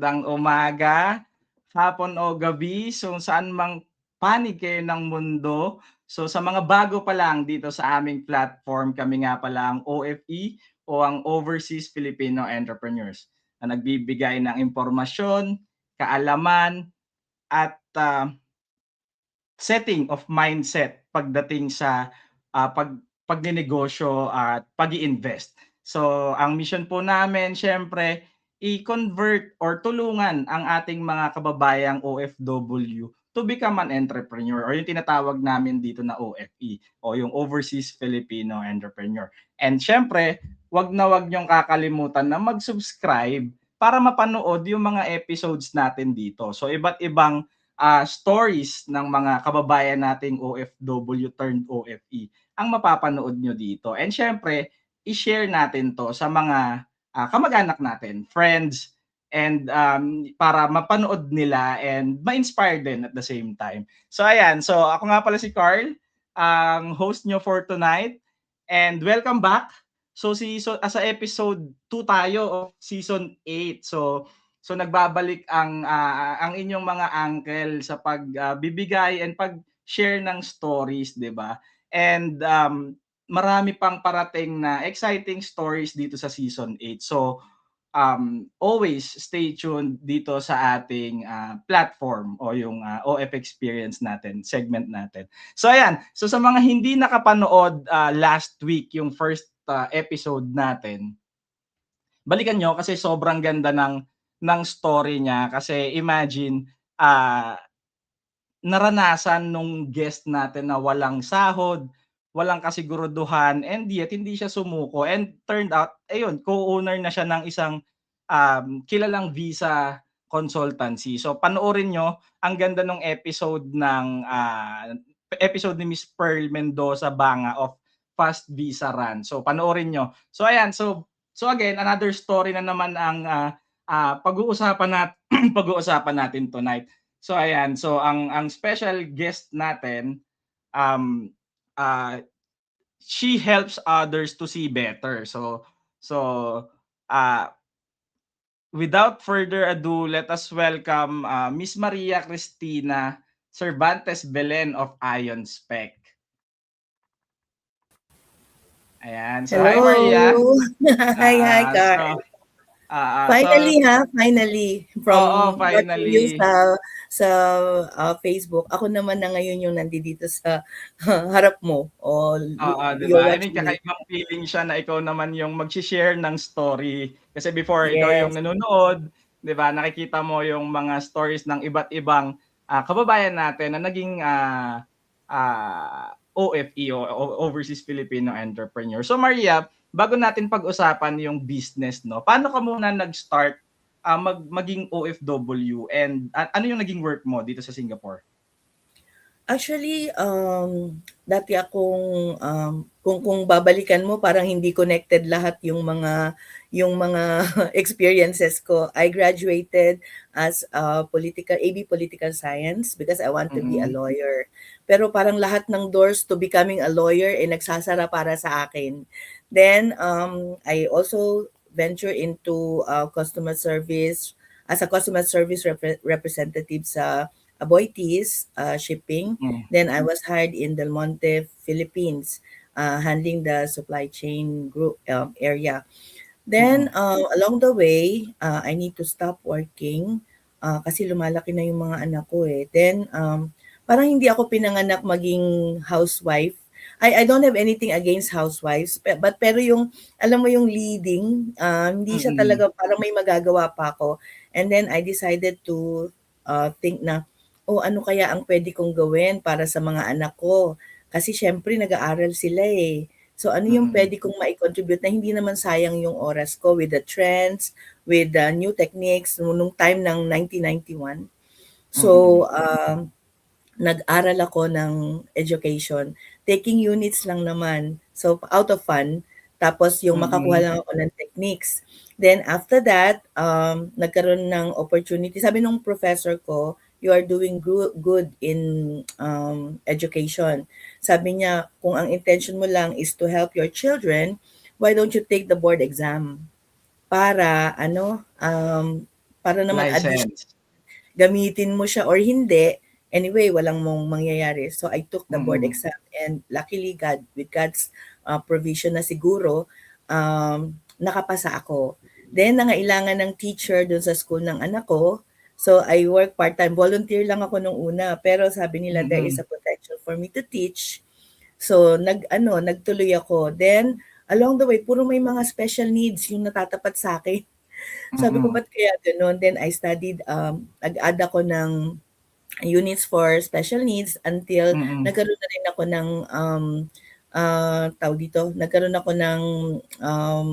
magandang umaga, hapon o gabi, so saan mang panig kayo ng mundo. So sa mga bago pa lang dito sa aming platform, kami nga pala ang OFE o ang Overseas Filipino Entrepreneurs na nagbibigay ng impormasyon, kaalaman at setting of mindset pagdating sa pagnenegosyo at pag-i-invest. So ang mission po namin siyempre i-convert or tulungan ang ating mga kababayang OFW to become an entrepreneur or yung tinatawag namin dito na OFE o yung Overseas Filipino Entrepreneur. And siyempre, wag na wag niyong kakalimutan na mag-subscribe para mapanood yung mga episodes natin dito. So iba't ibang stories ng mga kababayan nating OFW turned OFE ang mapapanood nyo dito. And syempre, i-share natin to sa mga kamag-anak natin, friends, and para mapanood nila and ma-inspire din at the same time. So ayan, so ako nga pala si Carl, ang host nyo for tonight. And welcome back. So sa episode 2 tayo of season 8. So nagbabalik ang inyong mga uncle sa pagbibigay and pag-share ng stories, 'di ba? And marami pang parating na exciting stories dito sa season 8. So always stay tuned dito sa ating platform o yung OF experience natin, segment natin. So ayan, so sa mga hindi nakapanood last week yung first episode natin, balikan nyo kasi sobrang ganda ng story niya kasi imagine naranasan nung guest natin na walang sahod, walang kasiguruduhan and yet hindi siya sumuko and turned out ayun co-owner na siya ng isang kilalang visa consultancy. So panoorin nyo ang ganda ng episode ng episode ni Miss Pearl Mendoza Banga of Fast Visa Run. So panoorin nyo. So ayan, so again, another story na naman ang pag-uusapan natin tonight. So ayan, so ang special guest natin she helps others to see better. So without further ado, let us welcome Miss Maria Cristina Cervantes Belen of Ion Spec. Ayan. So hi Maria. Hello. Hi, Carl. Finally, finally. Oo, Watching you finally. sa Facebook. Ako naman na ngayon yung nandito sa harap mo. Di You're ba? I mean, watching me. kakaibang feeling siya na ikaw naman yung mag-share ng story. Kasi before, ikaw yung Yes. nanonood, di ba? Nakikita mo yung mga stories ng iba't ibang kababayan natin na naging OFE o Overseas Filipino Entrepreneur. So Maria, bago natin pag-usapan yung business, no? Paano ka muna nag-start maging OFW and ano yung naging work mo dito sa Singapore? Actually, dati akong kung babalikan mo parang hindi connected lahat yung mga experiences ko. I graduated as AB Political Science because I want to be a lawyer. Pero parang lahat ng doors to becoming a lawyer nagsasara para sa akin. Then I also venture into customer service as a customer service representative sa Aboitiz shipping. Then I was hired in Del Monte, Philippines, handling the supply chain group area. Then along the way, I need to stop working kasi lumalaki na yung mga anak ko eh. Then parang hindi ako pinanganak maging housewife. I don't have anything against housewives, but pero yung alam mo yung leading, hindi siya talaga parang may magagawa pa ako. And then I decided to think na ano kaya ang pwede kong gawin para sa mga anak ko? Kasi syempre nag-aaral sila eh. So ano yung pwede kong mai-contribute na hindi naman sayang yung oras ko with the trends, with the new techniques nung time ng 1991. So nag-aral ako ng education, taking units lang naman. So out of fun, tapos yung makakuha lang ako ng techniques. Then after that, nagkaroon ng opportunity. Sabi nung professor ko, you are doing good in education. Sabi niya, kung ang intention mo lang is to help your children, why don't you take the board exam? Para para naman addition License. gamitin mo siya or hindi, anyway, walang mong mangyayari. So I took the board Mm. exam and luckily with God's provision na siguro, nakapasa ako. Then nangailangan ng teacher dun sa school ng anak ko. So I work part-time. Volunteer lang ako nung una, pero sabi nila there is Mm. a potential for me to teach. So nagtuloy ako. Then along the way, puro may mga special needs yung natatapat sa akin. Sabi ko, Mm. ba't kaya gano'n? Then I studied, nag-add ako ng units for special needs until Mm. nagkaroon na rin ako ng, tawag dito, nagkaroon ako ng, um,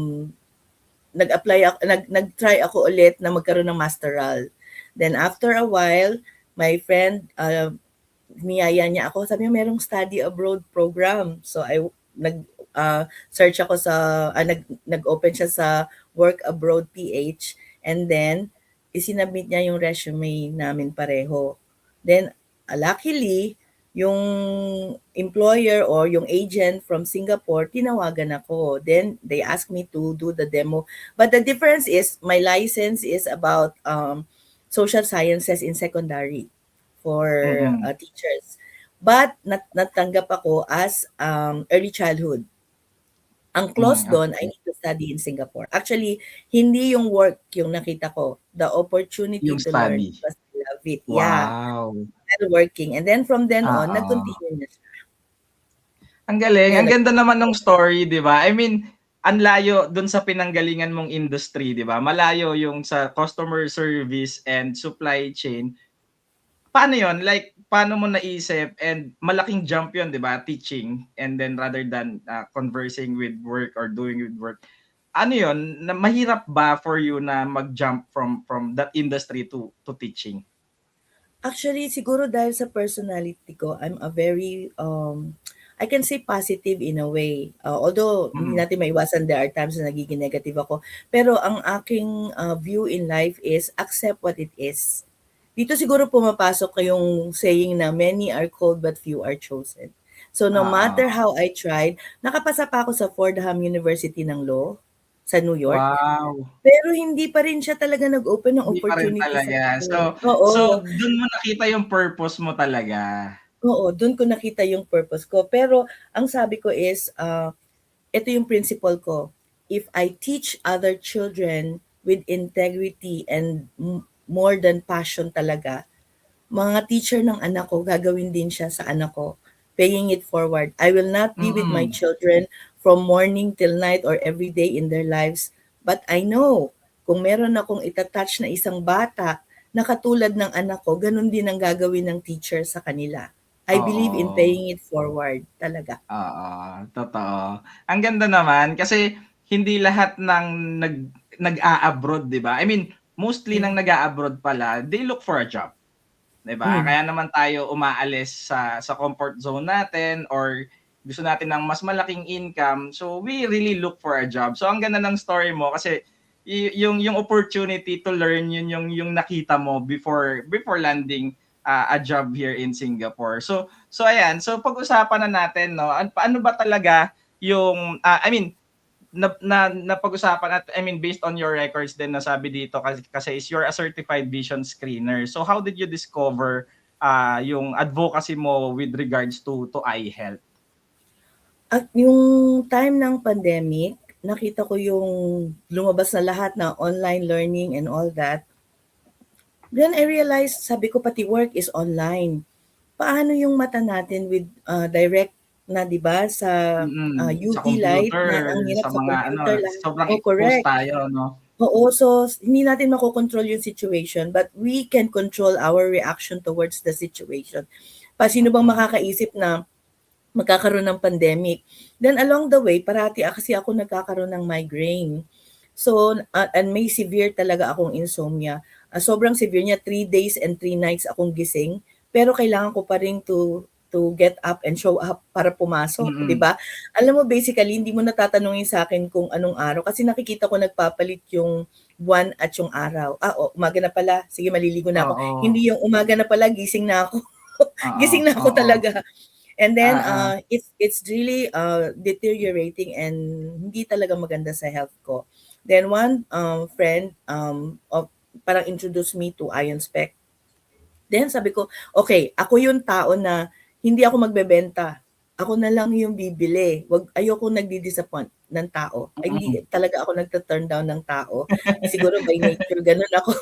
nag-try ako ulit na magkaroon ng masteral. Then after a while, my friend, niyaya niya ako, sabi niya merong study abroad program. So search ako sa nag-open siya sa Work Abroad PH and then isinabmit niya yung resume namin pareho. Then luckily yung employer or yung agent from Singapore tinawagan ako. Then they asked me to do the demo. But the difference is my license is about social sciences in secondary for Mm. teachers. But natanggap ako as early childhood. Ang clause doon, I Okey. need to study in Singapore. Actually, hindi yung work yung nakita ko, the opportunity Yung to learn study. because I love it. Yeah, Wow. while working. And then from then on, Oo. nag-continue na siya. Ang galing, Yun, ang ganda naman nung story, 'di ba? I mean, ang layo dun sa pinanggalingan mong industry, 'di ba? Malayo yung sa customer service and supply chain. Paano yon? Like, paano mo naisip and malaking jump yon, 'di ba? Teaching and then rather than, conversing with work or doing with work. Ano yon? Na mahirap ba for you na mag-jump from that industry to teaching? Actually, siguro dahil sa personality ko, I'm a very, I can say positive in a way. Although hindi Mm. natin maiwasan, there are times na nagiging negative ako. Pero ang aking view in life is accept what it is. Dito siguro pumapasok yung saying na many are called but few are chosen. So no matter Oo. how I tried, nakapasa pa ako sa Fordham University ng Law sa New York. Wow. Pero hindi pa rin siya talaga nag-open ng Hindi pa rin opportunity sa talaga. So akin. so Oo. dun mo nakita yung purpose mo talaga. Oo, dun ko nakita yung purpose ko. Pero ang sabi ko is, ito yung principle ko. If I teach other children with integrity and more than passion talaga, mga teacher ng anak ko, gagawin din siya sa anak ko. Paying it forward. I will not be with my Mm. children from morning till night or every day in their lives. But I know, kung meron akong itatouch na isang bata na katulad ng anak ko, ganun din ang gagawin ng teacher sa kanila. I believe in Oo. paying it forward talaga. Oo, totoo. Ang ganda naman kasi hindi lahat ng nag-a-abroad, 'di ba? I mean, mostly ng Mm. nag-a-abroad pala, they look for a job, 'di ba? Mm. Kaya naman tayo umaalis sa comfort zone natin or gusto natin ng mas malaking income. So we really look for a job. So ang ganda ng story mo kasi yung opportunity to learn yung nakita mo before landing a job here in Singapore. So ayan, so pag-usapan na natin 'no, paano ba talaga yung I mean napag-usapan at I mean based on your records din nasabi dito kasi is you're a certified vision screener. So how did you discover yung advocacy mo with regards to eye health? At yung time ng pandemic, nakita ko yung lumabas na lahat na online learning and all that. Then I realized, sabi ko pati work is online. Paano yung mata natin with direct na 'di ba sa Sa UV light computer, na ang hirap sa sa mga ano, computer lahat. sobrang Oh, exposed correct. tayo 'no? Oo, so hindi natin makokontrol yung situation but we can control our reaction towards the situation. Sino bang Mm. makakaisip na magkakaroon ng pandemic? Then along the way, parati kasi ako nagkakaroon ng migraine. So, and may severe talaga akong insomnia. Sobrang severe niya, 3 days and 3 nights akong gising, pero kailangan ko pa rin to get up and show up para pumasok, 'di Mm. ba? Alam mo basically hindi mo na tatanungin sa'kin kung anong araw kasi nakikita ko nagpapalit yung buwan at yung araw. Umaga na pala, sige maliligo na ako. Oo. Hindi yung umaga na pala, gising na ako. Oo, Gising na ako oo. talaga. And then, Oo. it's really deteriorating and hindi talaga maganda sa health ko. Then one friend of parang introduce me to IonSpec. Then sabi ko, okay, ako yung tao na hindi ako magbebenta. Ako na lang yung bibili. Ayoko nagdi-disappoint ng tao. Ay, hindi Mm. talaga ako nagta-turn down ng tao. Siguro by nature, ganun ako.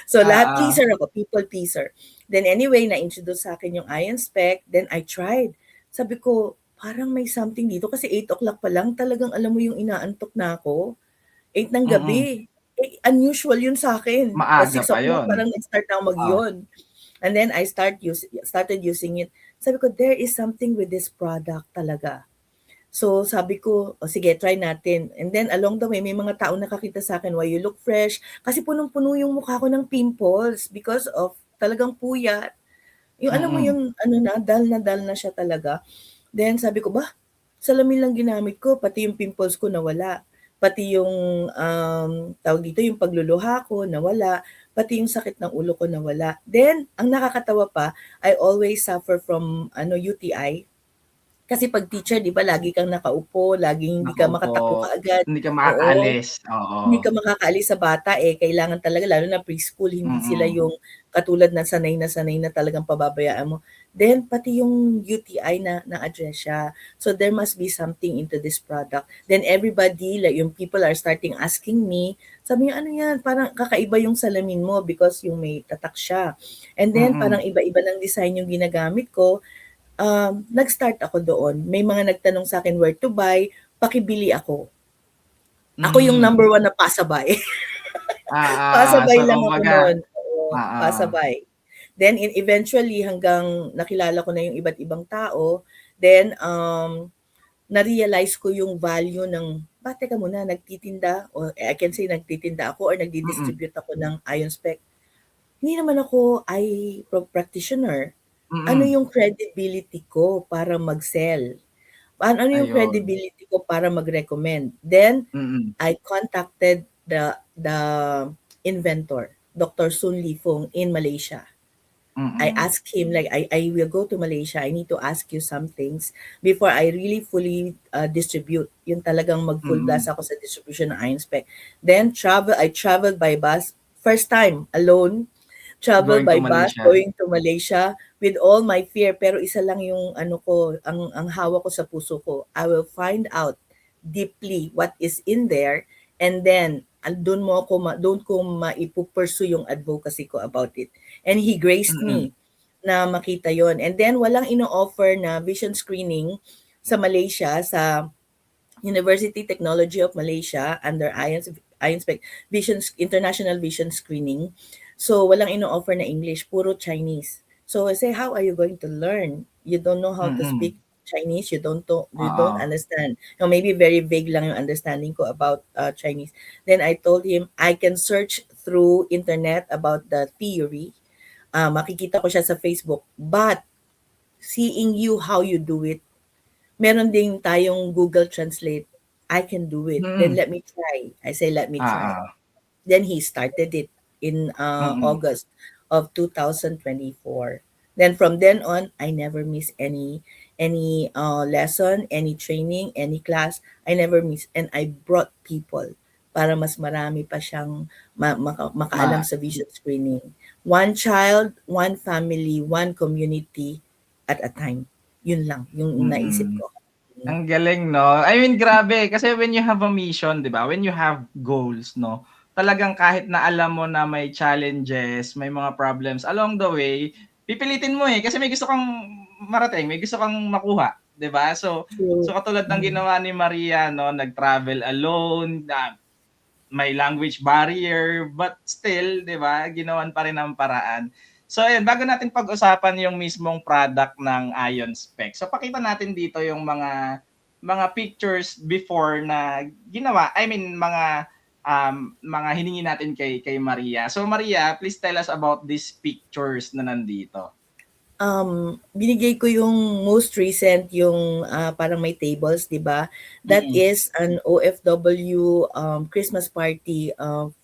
So lahat Oo. pleaser ako, people pleaser. Then anyway, na-introduce sa akin yung IonSpec. Then I tried. Sabi ko, parang may something dito kasi 8 o'clock pa lang, talagang alam mo yung inaantok na ako. 8 ng Mm. gabi. Eh, unusual yun sa akin. Maaga 6 pa o'clock yun. parang nag-start na ako Oh. mag-yawn. And then I started using it. Sabi ko, there is something with this product talaga. So sabi ko, o sige, try natin. And then along the way, may mga tao nakakita sa akin, why you look fresh? Kasi punong-puno yung mukha ko ng pimples because of talagang puyat. Yung alam mo Mm. yung ano na, dal na siya talaga. Then sabi ko, bah, salamin lang ginamit ko, pati yung pimples ko nawala. Pati yung, tawag dito, yung pagluluha ko nawala. Pati yung sakit ng ulo ko nawala. Then, ang nakakatawa pa, I always suffer from UTI. Kasi 'pag teacher 'di ba lagi kang nakaupo, laging hindi ka Nakaupo, makatakbo kaagad. hindi ka Oo. makakaalis. Oo. Hindi ka makakaalis sa bata, eh, kailangan talaga lalo na preschool, hindi sila Mm. yung katulad na sanay na talagang pababayaan mo. Then pati yung UTI na-address siya. So there must be something into this product. Then everybody, like yung people are starting asking me, sabi niya, "Ano 'yan, parang kakaiba yung salamin mo because yung may tatak siya." And then parang Mm. iba-iba ng design yung ginagamit ko. Nag-start ako doon. May mga nagtanong sa'kin where to buy, pakibili ako. Ako yung Hmm. number 1 na pasabay. So Pasabay lang ako kumbaga nun, oo, oo. pasabay. Then eventually hanggang nakilala ko na yung iba't ibang tao, then, na-realize ko yung value ng, teka muna nagtitinda o I can say nagtitinda ako or Mm. nagdi-distribute ako ng IonSpec. Hindi naman ako practitioner. Ano Mm. yung credibility ko para mag-sell? Ano yung Ayun. credibility ko para mag-recommend? Then Mm. I contacted the inventor, Dr. Sun Lifong in Malaysia. I Mm. asked him like I will go to Malaysia. I need to ask you some things before I really fully distribute. Yung talagang mag-full blast Mm. ako sa distribution ng IonSpec. Then I traveled by bus. First time alone, travel Going to by bus Malaysia. going to Malaysia with all my fear, pero isa lang yung ano ko, ang hawak ko sa puso ko. I will find out deeply what is in there, and then doon ko maipupursue yung advocacy ko about it. And he graced Mm. me na makita yon. And then walang ino-offer na vision screening sa Malaysia, sa University Technology of Malaysia under IonSpec International Vision Screening. So walang ino-offer na English, puro Chinese. So I say, how are you going to learn? You don't know how to Mm. speak Chinese, you don't Oo. understand. Maybe very vague lang yung understanding ko about Chinese. Then I told him I can search through internet about the theory. Makikita ko siya sa Facebook. But seeing you how you do it, meron din tayong Google Translate. I can do it. Then Mm. let me try. I say, let me try. Oo. Then he started it in Mm. August of 2024. Then from then on, I never miss any lesson, any training, any class. I never miss, and I brought people para mas marami pa siyang makaalam Ma sa vision screening. One child, one family, one community at a time. Yun lang yung naisip Mm. ko. Ang galing 'no? I mean grabe kasi when you have a mission 'di ba, when you have goals 'no, talagang kahit na alam mo na may challenges, may mga problems along the way, pipilitin mo, eh, kasi may gusto kang marating, may gusto kang makuha 'di ba? So True. katulad ng Mm. ginawa ni Maria 'no, nag-travel alone, may language barrier, but still 'di ba, ginawan pa rin ng paraan. So ayun, bago natin pag-usapan yung mismong product ng IonSpec, so pakita natin dito yung mga pictures before na ginawa, I mean mga hiningi natin kay Maria. So Maria, please tell us about these pictures na nandito. Binigay ko yung most recent, yung parang may tables, 'di ba? That Mm. is an OFW Christmas party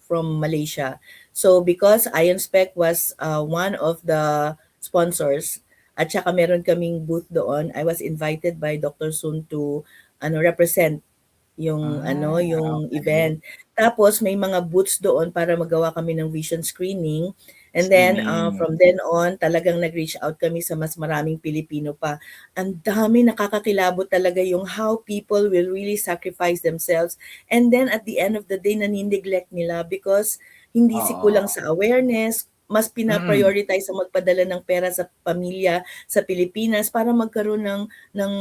from Malaysia. So because IonSpec was one of the sponsors, at saka meron kaming booth doon, I was invited by Dr. Sun to represent yung Ah, yung okey. event. Tapos may mga booths doon para magawa kami ng vision screening. And then, Screening. from then on, talagang nag-reach out kami sa mas maraming Pilipino pa. Ang dami, nakakakilabot talaga yung how people will really sacrifice themselves. And then at the end of the day, nanineglect nila because hindi si kulang Oo. sa awareness, mas Mm. pina-prioritize sa magpadala ng pera sa pamilya sa Pilipinas para magkaroon ng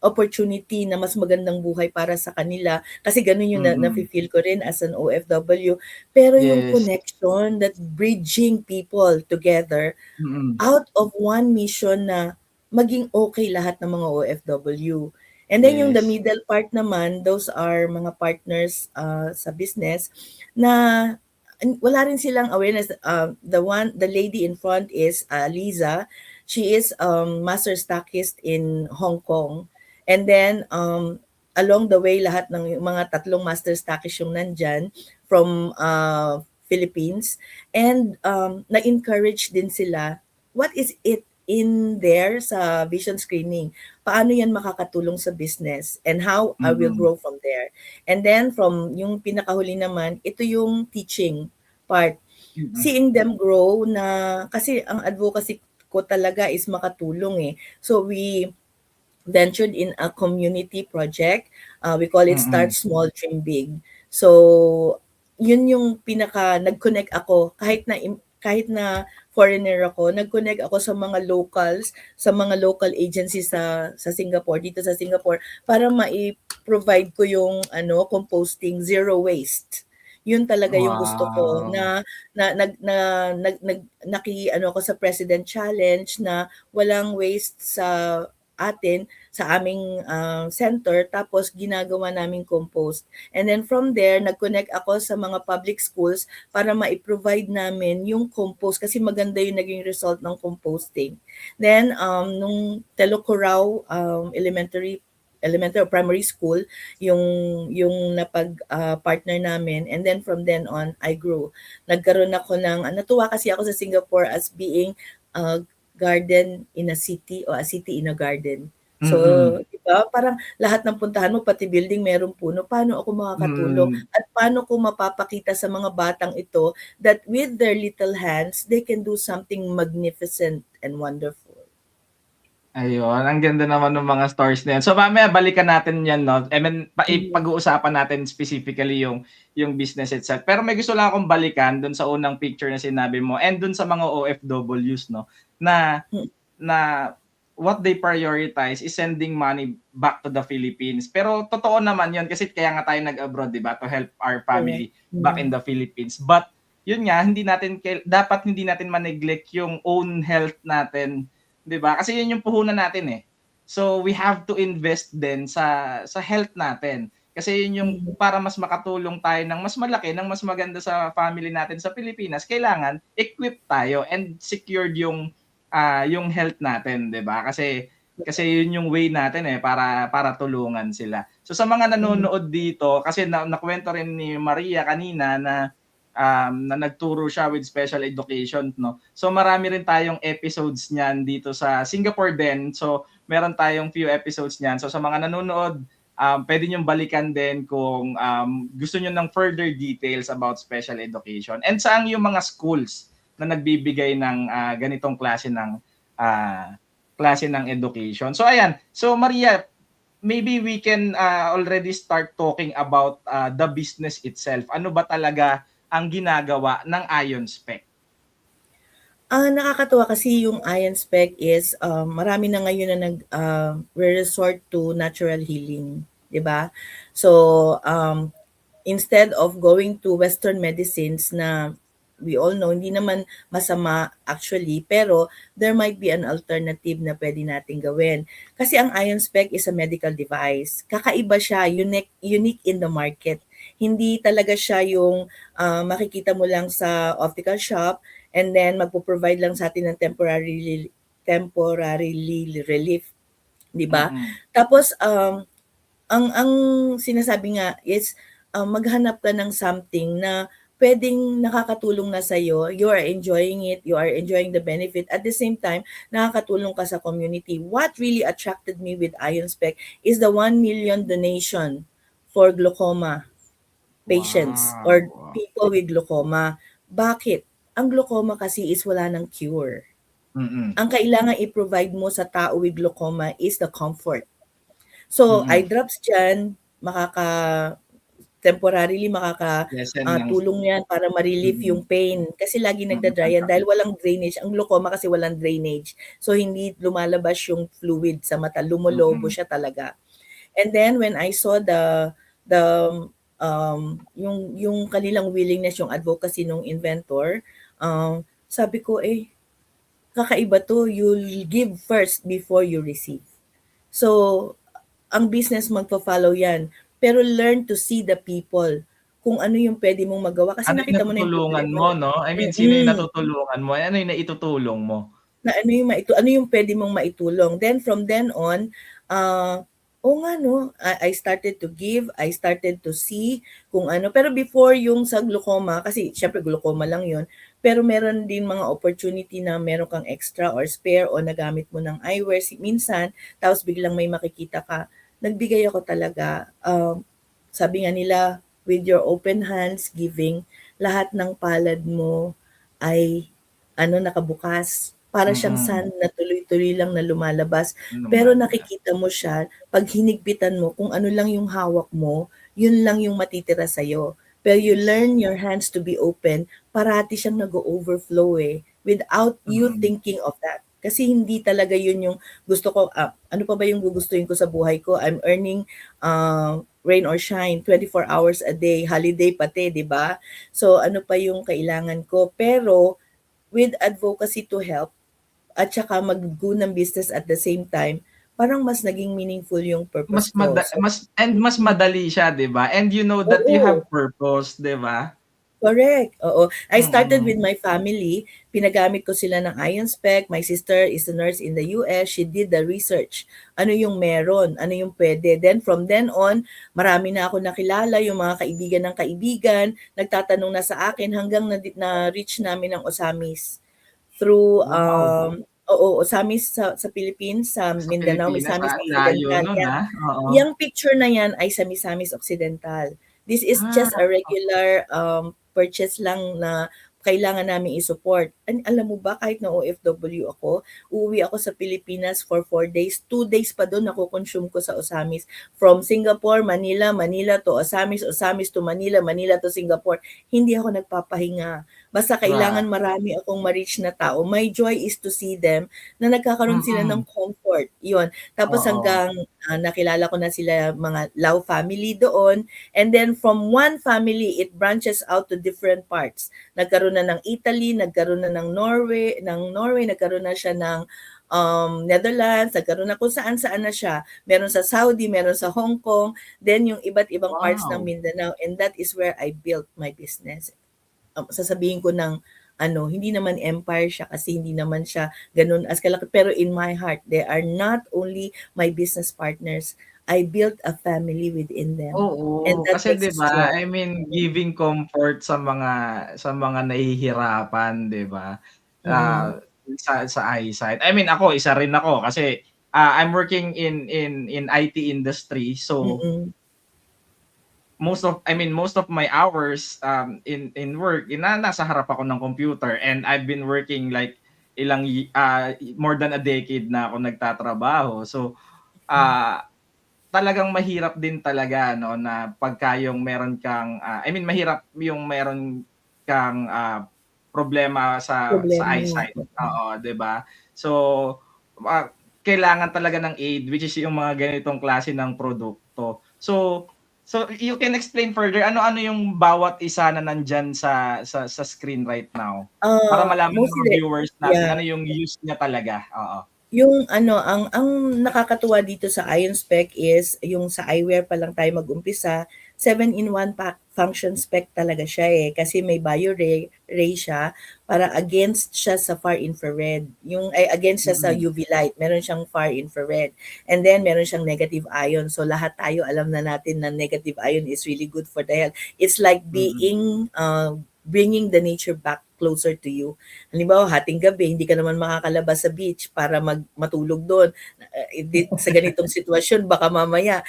opportunity na mas magandang buhay para sa kanila. Kasi gano'n yung Mm. nafe-feel ko rin as an OFW. Pero yung Yes. connection, that bridging people together Mm. out of one mission na maging okay lahat ng mga OFW. And then yung the Yes. middle part naman, those are mga partners sa business na wala rin silang awareness. The lady in front is Liza. She is master stockist in Hong Kong. And then along the way, lahat ng mga tatlong master stockist yung nandyan from Philippines. And na-encourage din sila, what is it in there sa vision screening? Paano yan makakatulong sa business? And how I will Mm. grow from there? And then from yung pinakahuli naman, ito yung teaching part. Mm. Seeing them grow na, kasi ang advocacy ko talaga is makatulong eh. So we ventured in a community project. We call it Start Mm. Small, Dream Big. So, yun yung nag-connect ako kahit na foreigner ako, nag-connect ako sa mga locals, sa mga local agencies sa Singapore, dito sa Singapore, para mai-provide ko yung composting, zero waste. Yun talaga yung gusto ko Wow. naki-ano ako sa President Challenge na walang waste sa atin sa aming center, tapos ginagawa naming compost. And then from there, nag-connect ako sa mga public schools para ma-provide namin yung compost kasi maganda yung naging result ng composting. Then nung Telocurao elementary or primary school yung napag partner namin, and then from then on I grew. Nagkaroon ako ng natuwa kasi ako sa Singapore as being garden in a city or a city in a garden. So, Mm. 'di ba, parang lahat ng puntahan mo pati building merong puno. Paano ako makakatulong Mm. at paano ko mapapakita sa mga batang ito that with their little hands, they can do something magnificent and wonderful. Ayun, ang ganda naman nung mga stories na yan. So mamaya balikan natin 'yan 'no, I mean Mhm, pag-uusapan natin specifically yung business itself. Pero may gusto lang akong balikan dun sa unang picture na sinabi mo and dun sa mga OFWs 'no, na mm, na what they prioritize is sending money back to the Philippines. Pero totoo naman yun kasi kaya nga tayo nag-abroad 'di ba, to help our correct. family back in Mm, the Philippines. But yun nga, dapat hindi natin ma-neglect yung own health natin, 'di ba? Kasi yun yung puhunan natin eh. So we have to invest din sa health natin. Kasi yun yung mhm, para mas makatulong tayo ng mas malaki, ng mas maganda sa family natin sa Pilipinas, kailangan equipped tayo and secured yung health natin, 'di ba? Kasi yun yung way natin eh para tulungan sila. So sa mga mhm, nanonood dito, kasi nakwento rin ni Maria kanina na nagturo siya with special education 'no. So marami rin tayong episodes niyan dito sa Singapore din. So meron tayong few episodes niyan. So sa mga nanonood, puwede niyong balikan din kung gusto niyo ng further details about special education and saan yung mga schools na nagbibigay ng ah, klase ng education. So ayan, so Maria, maybe we can already start talking about the business itself. Ano ba talaga ang ginagawa ng Ion Spec? Nakakatuwa kasi yung Ion Spec is, marami na ngayon na resort to natural healing, 'di ba? So, instead of going to western medicines na we all know hindi naman masama actually, pero there might be an alternative na puwede nating gawin. Kasi ang Ion Spec is a medical device. Kakaiba siya, unique unique in the market. Hindi talaga siya yung, makikita mo lang sa optical shop and then magpo-provide lang sa atin ng temporarily relief, 'di ba? Mm. Tapos, ang sinasabi nga is, maghanap ka ng something na puwedeng nakakatulong na sa'yo, you are enjoying it, you are enjoying the benefit, at the same time, nakakatulong ka sa community. What really attracted me with Ion Spec is the 1 million donation for glaucoma. patients or Wow. people with glaucoma. Bakit? Ang glaucoma kasi is wala ng cure. Mm. Ang kailangan i-provide mo sa tao with glaucoma is the comfort. So, eye Mm. drops diyan, temporarily Lessen ng tulong 'yan para ma-relieve mm. yung pain kasi laging Mm, nagda-dry ang yan sakit. dahil walang drainage. Ang glaucoma kasi walang drainage. So, hindi lumalabas yung fluid sa mata, lumolobo Mm. siya talaga. And then when I saw the yung kanilang willingness, yung advocacy nung inventor, sabi ko, kakaiba 'to, you'll give first before you receive. So, ang business magfo-follow 'yan, pero learn to see the people, kung ano yung puwede mong magawa kasi Ano yung nakita mo na yung natutulungan problema mo 'no? I mean, sino yung mm. natutulungan mo? Ano yung naitutulong mo? Na ano yung puwede mong maitulong. Then from then on, oo nga 'no, I started to give, I started to see kung ano. Pero before yung sa glaucoma, kasi siyempre glaucoma lang yun, pero meron din mga opportunity na meron kang extra or spare o nagamit mo ng eyewear minsan, tapos biglang may makikita ka. Nagbigay ako talaga, sabi nga nila, "With your open hands giving, lahat ng palad mo ay nakabukas." Para siyang sun Mm. na tuloy-tuloy lang na lumalabas, pero Lumalabas. nakikita mo siya 'pag hinigpitan mo kung ano lang yung hawak mo, yun lang yung matitira sa'yo. Pero you Yes. learn your hands to be open, parati siyang nag-o-overflow, without you Mm. thinking of that. Kasi hindi talaga yun yung gusto ko, ano pa ba yung gugustuhin ko sa buhay ko? I'm earning, rain or shine, 24 hours a day, holiday pati, 'di ba? So, ano pa yung kailangan ko? Pero with advocacy to help at saka mag-go ng business at the same time, parang mas naging meaningful yung purpose ko. So Mas madali siya, 'di ba? And you know that you have oo. purpose, 'di ba? Correct, oo. I started with Mm. my family, pinagamit ko sila ng Ion Spec, my sister is a nurse in the US, she did the research. Ano yung meron, ano yung puwede. Then from then on, marami na ako nakilala, yung mga kaibigan ng kaibigan, nagtatanong na sa akin hanggang na-reach namin ang Osamis. Through, Wow. Osamis sa Philippines, sa Sa Mindanao, Pilipinas, Misamis ang layo Occidental, nun, 'yan. oo. Yang picture na 'yan ay sa Misamis Occidental. This is Ah, just a regular, purchase lang na kailangan naming i-support. Alam mo ba kahit na OFW ako, uuwi ako sa Pilipinas for 4 days, 2 days pa dun nako-consume ko sa Osamis. From Singapore, Manila, Manila to Osamis, Osamis to Manila, Manila to Singapore. Hindi ako nagpapahinga. Basta kailangan grabe. marami akong ma-reach na tao. My joy is to see them na nagkakaroon sila ng Mm. comfort, 'yun. Tapos Oo. hanggang, nakilala ko na sila mga Lao family doon, and then from one family it branches out to different parts. Nagkaroon na ng Italy, nagkaroon na ng Norway, nagkaroon na siya ng, Netherlands, nagkaroon na kung saan-saan na siya. Meron sa Saudi, meron sa Hong Kong, then yung iba't ibang parts ng Wow. Mindanao, and that is where I built my business. Sasabihin ko ng hindi naman empire siya kasi hindi naman siya gano'n as kalaki, pero in my heart, they are not only my business partners, I built a family within them, and Oo, that kasi makes 'di us ba, strong. I mean giving comfort sa mga nahihirapan, 'di ba? Mm, Ah, sa eyesight. I mean ako, isa rin ako kasi, I'm working in IT industry. So, mm, most of my hours, in work, nasa harap ako ng computer, and I've been working like more than a decade na ako nagtatrabaho. So, mm. ah talagang mahirap din talaga 'no, na pagka yung meron kang, I mean mahirap yung meron kang, problema sa Problema, eyesight, oo. oo, 'di ba? So, kailangan talaga ng aid, which is yung mga ganitong klase ng produkto. So you can explain further ano-ano yung bawat isa na nandiyan sa screen right now? Para malaman ng mga Mostly viewers natin yeah. ano yung use niya talaga, oo. Yung ang nakakatuwa dito sa Ion Spec is yung sa eyewear pa lang tayo mag-umpisa, 7-in-1 function spec talaga siya, kasi may bio ray siya para against siya sa far infrared, against siya sa Mm. UV light, meron siyang far infrared, and then meron siyang negative ion. So lahat tayo alam na natin na negative ion is really good for the health. It's like Mm. being, bringing the nature back closer to you. Halimbawa, hating gabi, hindi ka naman makakalabas sa beach para matulog doon. Sa ganitong sitwasyon, baka mamaya,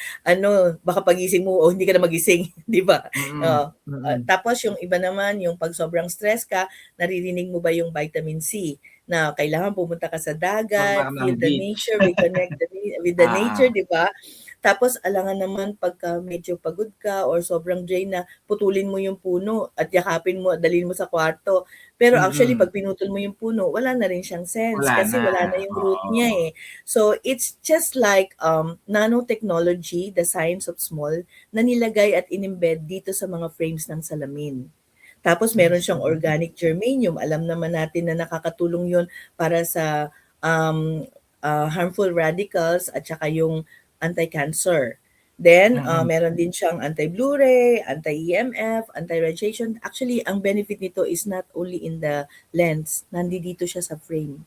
baka pagising mo o hindi ka na magising, di ba? Mm, mm. Tapos yung iba naman, yung pag sobrang stress ka, naririnig mo ba yung vitamin C na kailangan pumunta ka sa Punta dagat, ka ng feel the beach. nature, reconnect with the nature, Oo. di ba? Tapos alangan naman pagka medyo pagod ka or sobrang drain na, putulin mo yung puno at yakapin mo at dalhin mo sa kwarto. Pero actually Mm. 'pag pinutol mo yung puno, wala na rin siyang sense Wala kasi na, wala na yung root niya, oo. eh. So, it's just like, nanotechnology, the science of small, na nilagay at in-embed dito sa mga frames ng salamin. Tapos I meron siyang see. organic germanium, alam naman natin na nakakatulong yun para sa, harmful radicals at saka yung anti-cancer. Then, Mm. meron din siyang anti-Blu-ray, anti-EMF, anti-radiation. Actually, ang benefit nito is not only in the lens, nandito siya sa frame.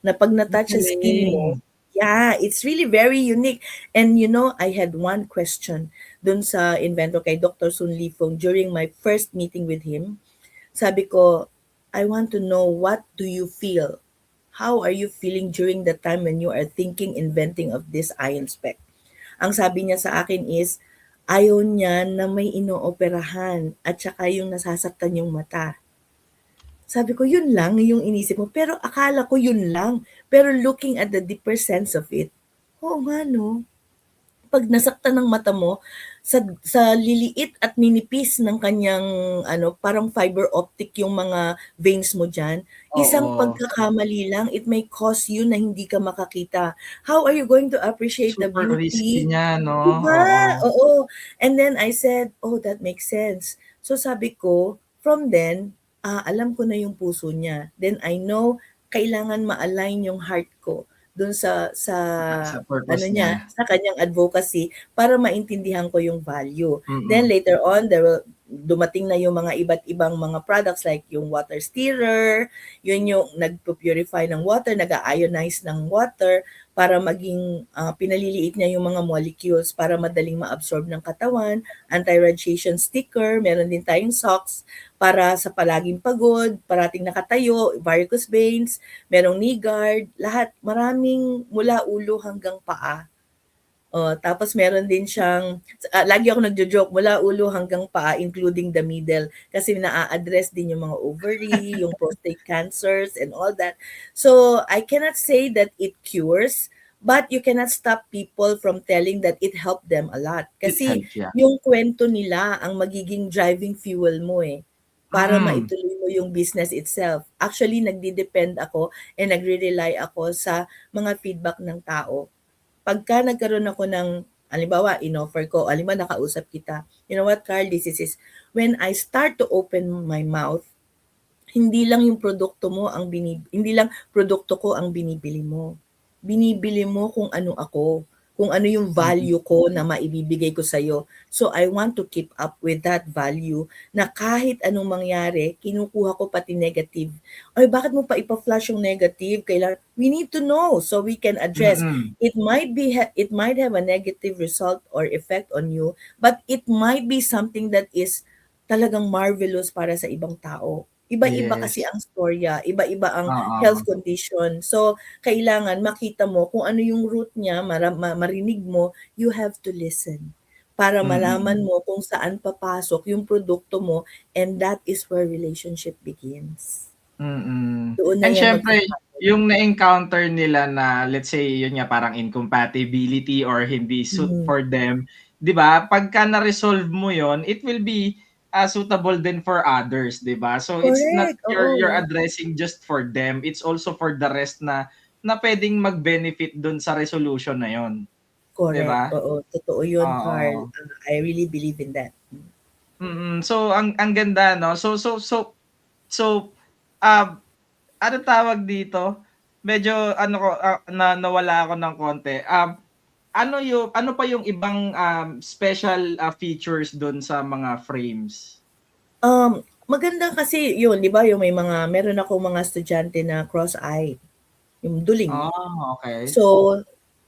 Na 'pag Ang na-touch sa skin mo, galing. yeah, it's really very unique. And I had one question dun sa inventor kay Dr. Sun Lifeng during my first meeting with him. Sabi ko, "I want to know, what do you feel? How are you feeling during the time when you are thinking, inventing of this ion spec?" Ang sabi niya sa akin is, ayaw niya na may inooperahan at saka yung nasasaktan yung mata. Sabi ko, yun lang yung inisip mo. Pero akala ko yun lang. Pero looking at the deeper sense of it, oo nga no. Pag nasaktan ng mata mo, sa liliit at ninipis ng kanyang parang fiber optic yung mga veins mo diyan, isang Oo. pagkakamali lang, it may cause you na hindi ka makakita. How are you going to appreciate the Super risky beauty? niya 'no, 'Di ba? oo. Oo. And then I said, "Oh, that makes sense." So sabi ko, from then, alam ko na yung puso niya. Then I know kailangan ma-align yung heart ko dun sa Sa purpose niya. niya, sa kanyang advocacy para maintindihan ko yung value. Then Mm. later on, dumating na yung mga iba't ibang mga products like yung water stirrer, yun yung nagpo-purify ng water, nag-ionize ng water para maging pinaliliit niya yung mga molecules para madaling ma-absorb ng katawan, anti-radiation sticker, meron din tayong socks para sa palaging pagod, parating nakatayo, varicose veins, merong knee guard, lahat, maraming mula ulo hanggang paa. Tapos meron din siyang, lagi ako nagjo-joke, mula ulo hanggang paa, including the middle, kasi naa-address din yung mga ovary, yung prostate cancers, and all that. So, I cannot say that it cures, but you cannot stop people from telling that it helped them a lot. It Kasi helps, yeah. yung kwento nila ang magiging driving fuel mo eh, para Mm. maituloy mo yung business itself. Actually, nagde-depend ako and nagre-rely ako sa mga feedback ng tao. Pagka nagkaroon ako ng, halimbawa, in-offer ko, halimbawa nakausap kita, "You know what, Carl, this is," when I start to open my mouth, hindi lang produkto ko ang binibili mo. Binibili mo kung ano ako, kung ano yung Mm. value ko na maibibigay ko sa'yo. So, I want to keep up with that value na kahit anong mangyari, kinukuha ko pati negative. Ay, bakit mo pa ipa-flash yung negative? We need to know so we can address. Mm. It might have a negative result or effect on you, but it might be something that is talagang marvelous para sa ibang tao. Iba-iba kasi Yes. ang storya, iba-iba ang health Oo. condition. So, kailangan makita mo kung ano yung root niya, marinig mo, you have to listen para malaman Mm. mo kung saan papasok yung produkto mo, and that is where relationship begins. Mm. Doon na And yan siyempre magha-happen. yung na-encounter nila na, let's say yun nga parang incompatibility or hindi suit Mhm. for them, 'di ba? Pagka na-resolve mo yun, it will be, suitable din for others, 'di ba? So it's not Correct, you're oo. addressing just for them, it's also for the rest na puwedeng mag-benefit dun sa resolution na yun, 'di Correct, ba? oo. Totoo yun, Carl. Oo. I really believe in that. So ang ganda 'no? So, ah, anong tawag dito? Medyo ano ko, nawala ako ng konti. Ano pa yung ibang, special, features dun sa mga frames? Maganda kasi yun, 'di ba, yung meron akong mga estudyante na cross-eye, yung duling. Ah, okey. So,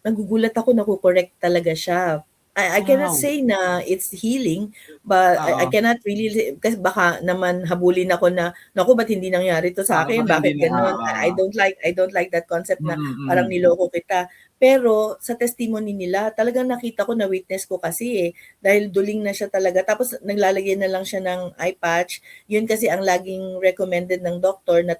nagugulat ako nako-correct talaga siya. I cannot Wow. say na it's healing, but I Oo. cannot really kasi baka naman habulin ako na, "Naku, ba't hindi nangyari 'to Oo, sa'kin, ba't hindi bakit na gano'n?" oo. I don't like that concept na parang Mm. niloko kita. Pero sa testimony nila talagang nakita ko, na-witness ko kasi, dahil duling na siya talaga tapos naglalagay na lang siya ng eye patch. Yun kasi ang laging recommended ng doktor na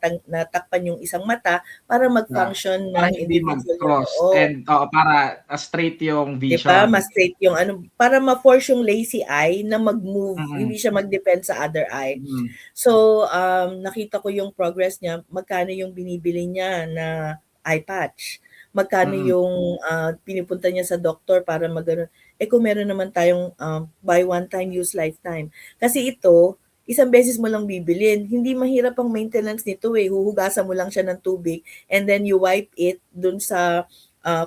takpan yung isang mata para Yeah, mag-function para ng hindi individual yung mag-cross oo. and oo, para straight yung 'Di ba, vision. mas straight yung ano, para ma-force yung lazy eye na mag-move, Mm. hindi siya mag-depend sa other eye. Mm. So, nakita ko yung progress niya, magkano yung binibili niya na eye patch, magkano Mm. yung, pinupunta niya sa doktor para mag-ano. Eh, kung meron naman tayong, buy one time, use lifetime. Kasi ito, isang beses mo lang bibilhin, hindi mahirap ang maintenance nito, huhugasan mo lang siya ng tubig and then you wipe it dun sa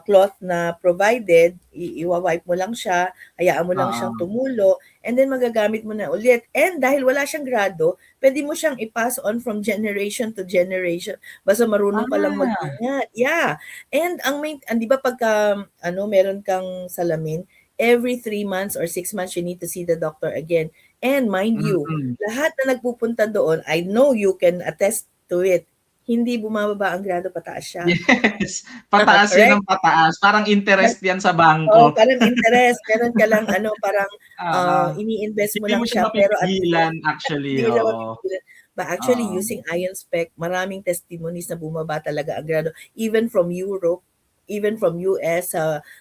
cloth na provided, iwa-wipe mo lang siya, hayaan mo lang siyang Oo. tumulo, and then magagamit mo na ulit. And dahil wala siyang grado, pwede mo siyang i-pass on from generation to generation. Basta marunong ka lang Ah. mag-ingat. Yeah. And ang 'di ba pagka meron kang salamin, every 3 months or 6 months you need to see the doctor again. And mind you, Mm. lahat na nagpupunta doon, I know you can attest to it, hindi bumababa ang grado, pataas siya. Yes, pataas yun Correct? ng pataas, parang interest yan sa Oo, bangko. parang interest, meron ka lang parang, Oo. ini-invest mo Hindi mo lang siya siya pero at the mapipigilan end actually, hindi mo siya oo. mapipigilan. But actually Oo. using Ion Spec, maraming testimonies na bumaba talaga ang grado. Even from Europe, even from US,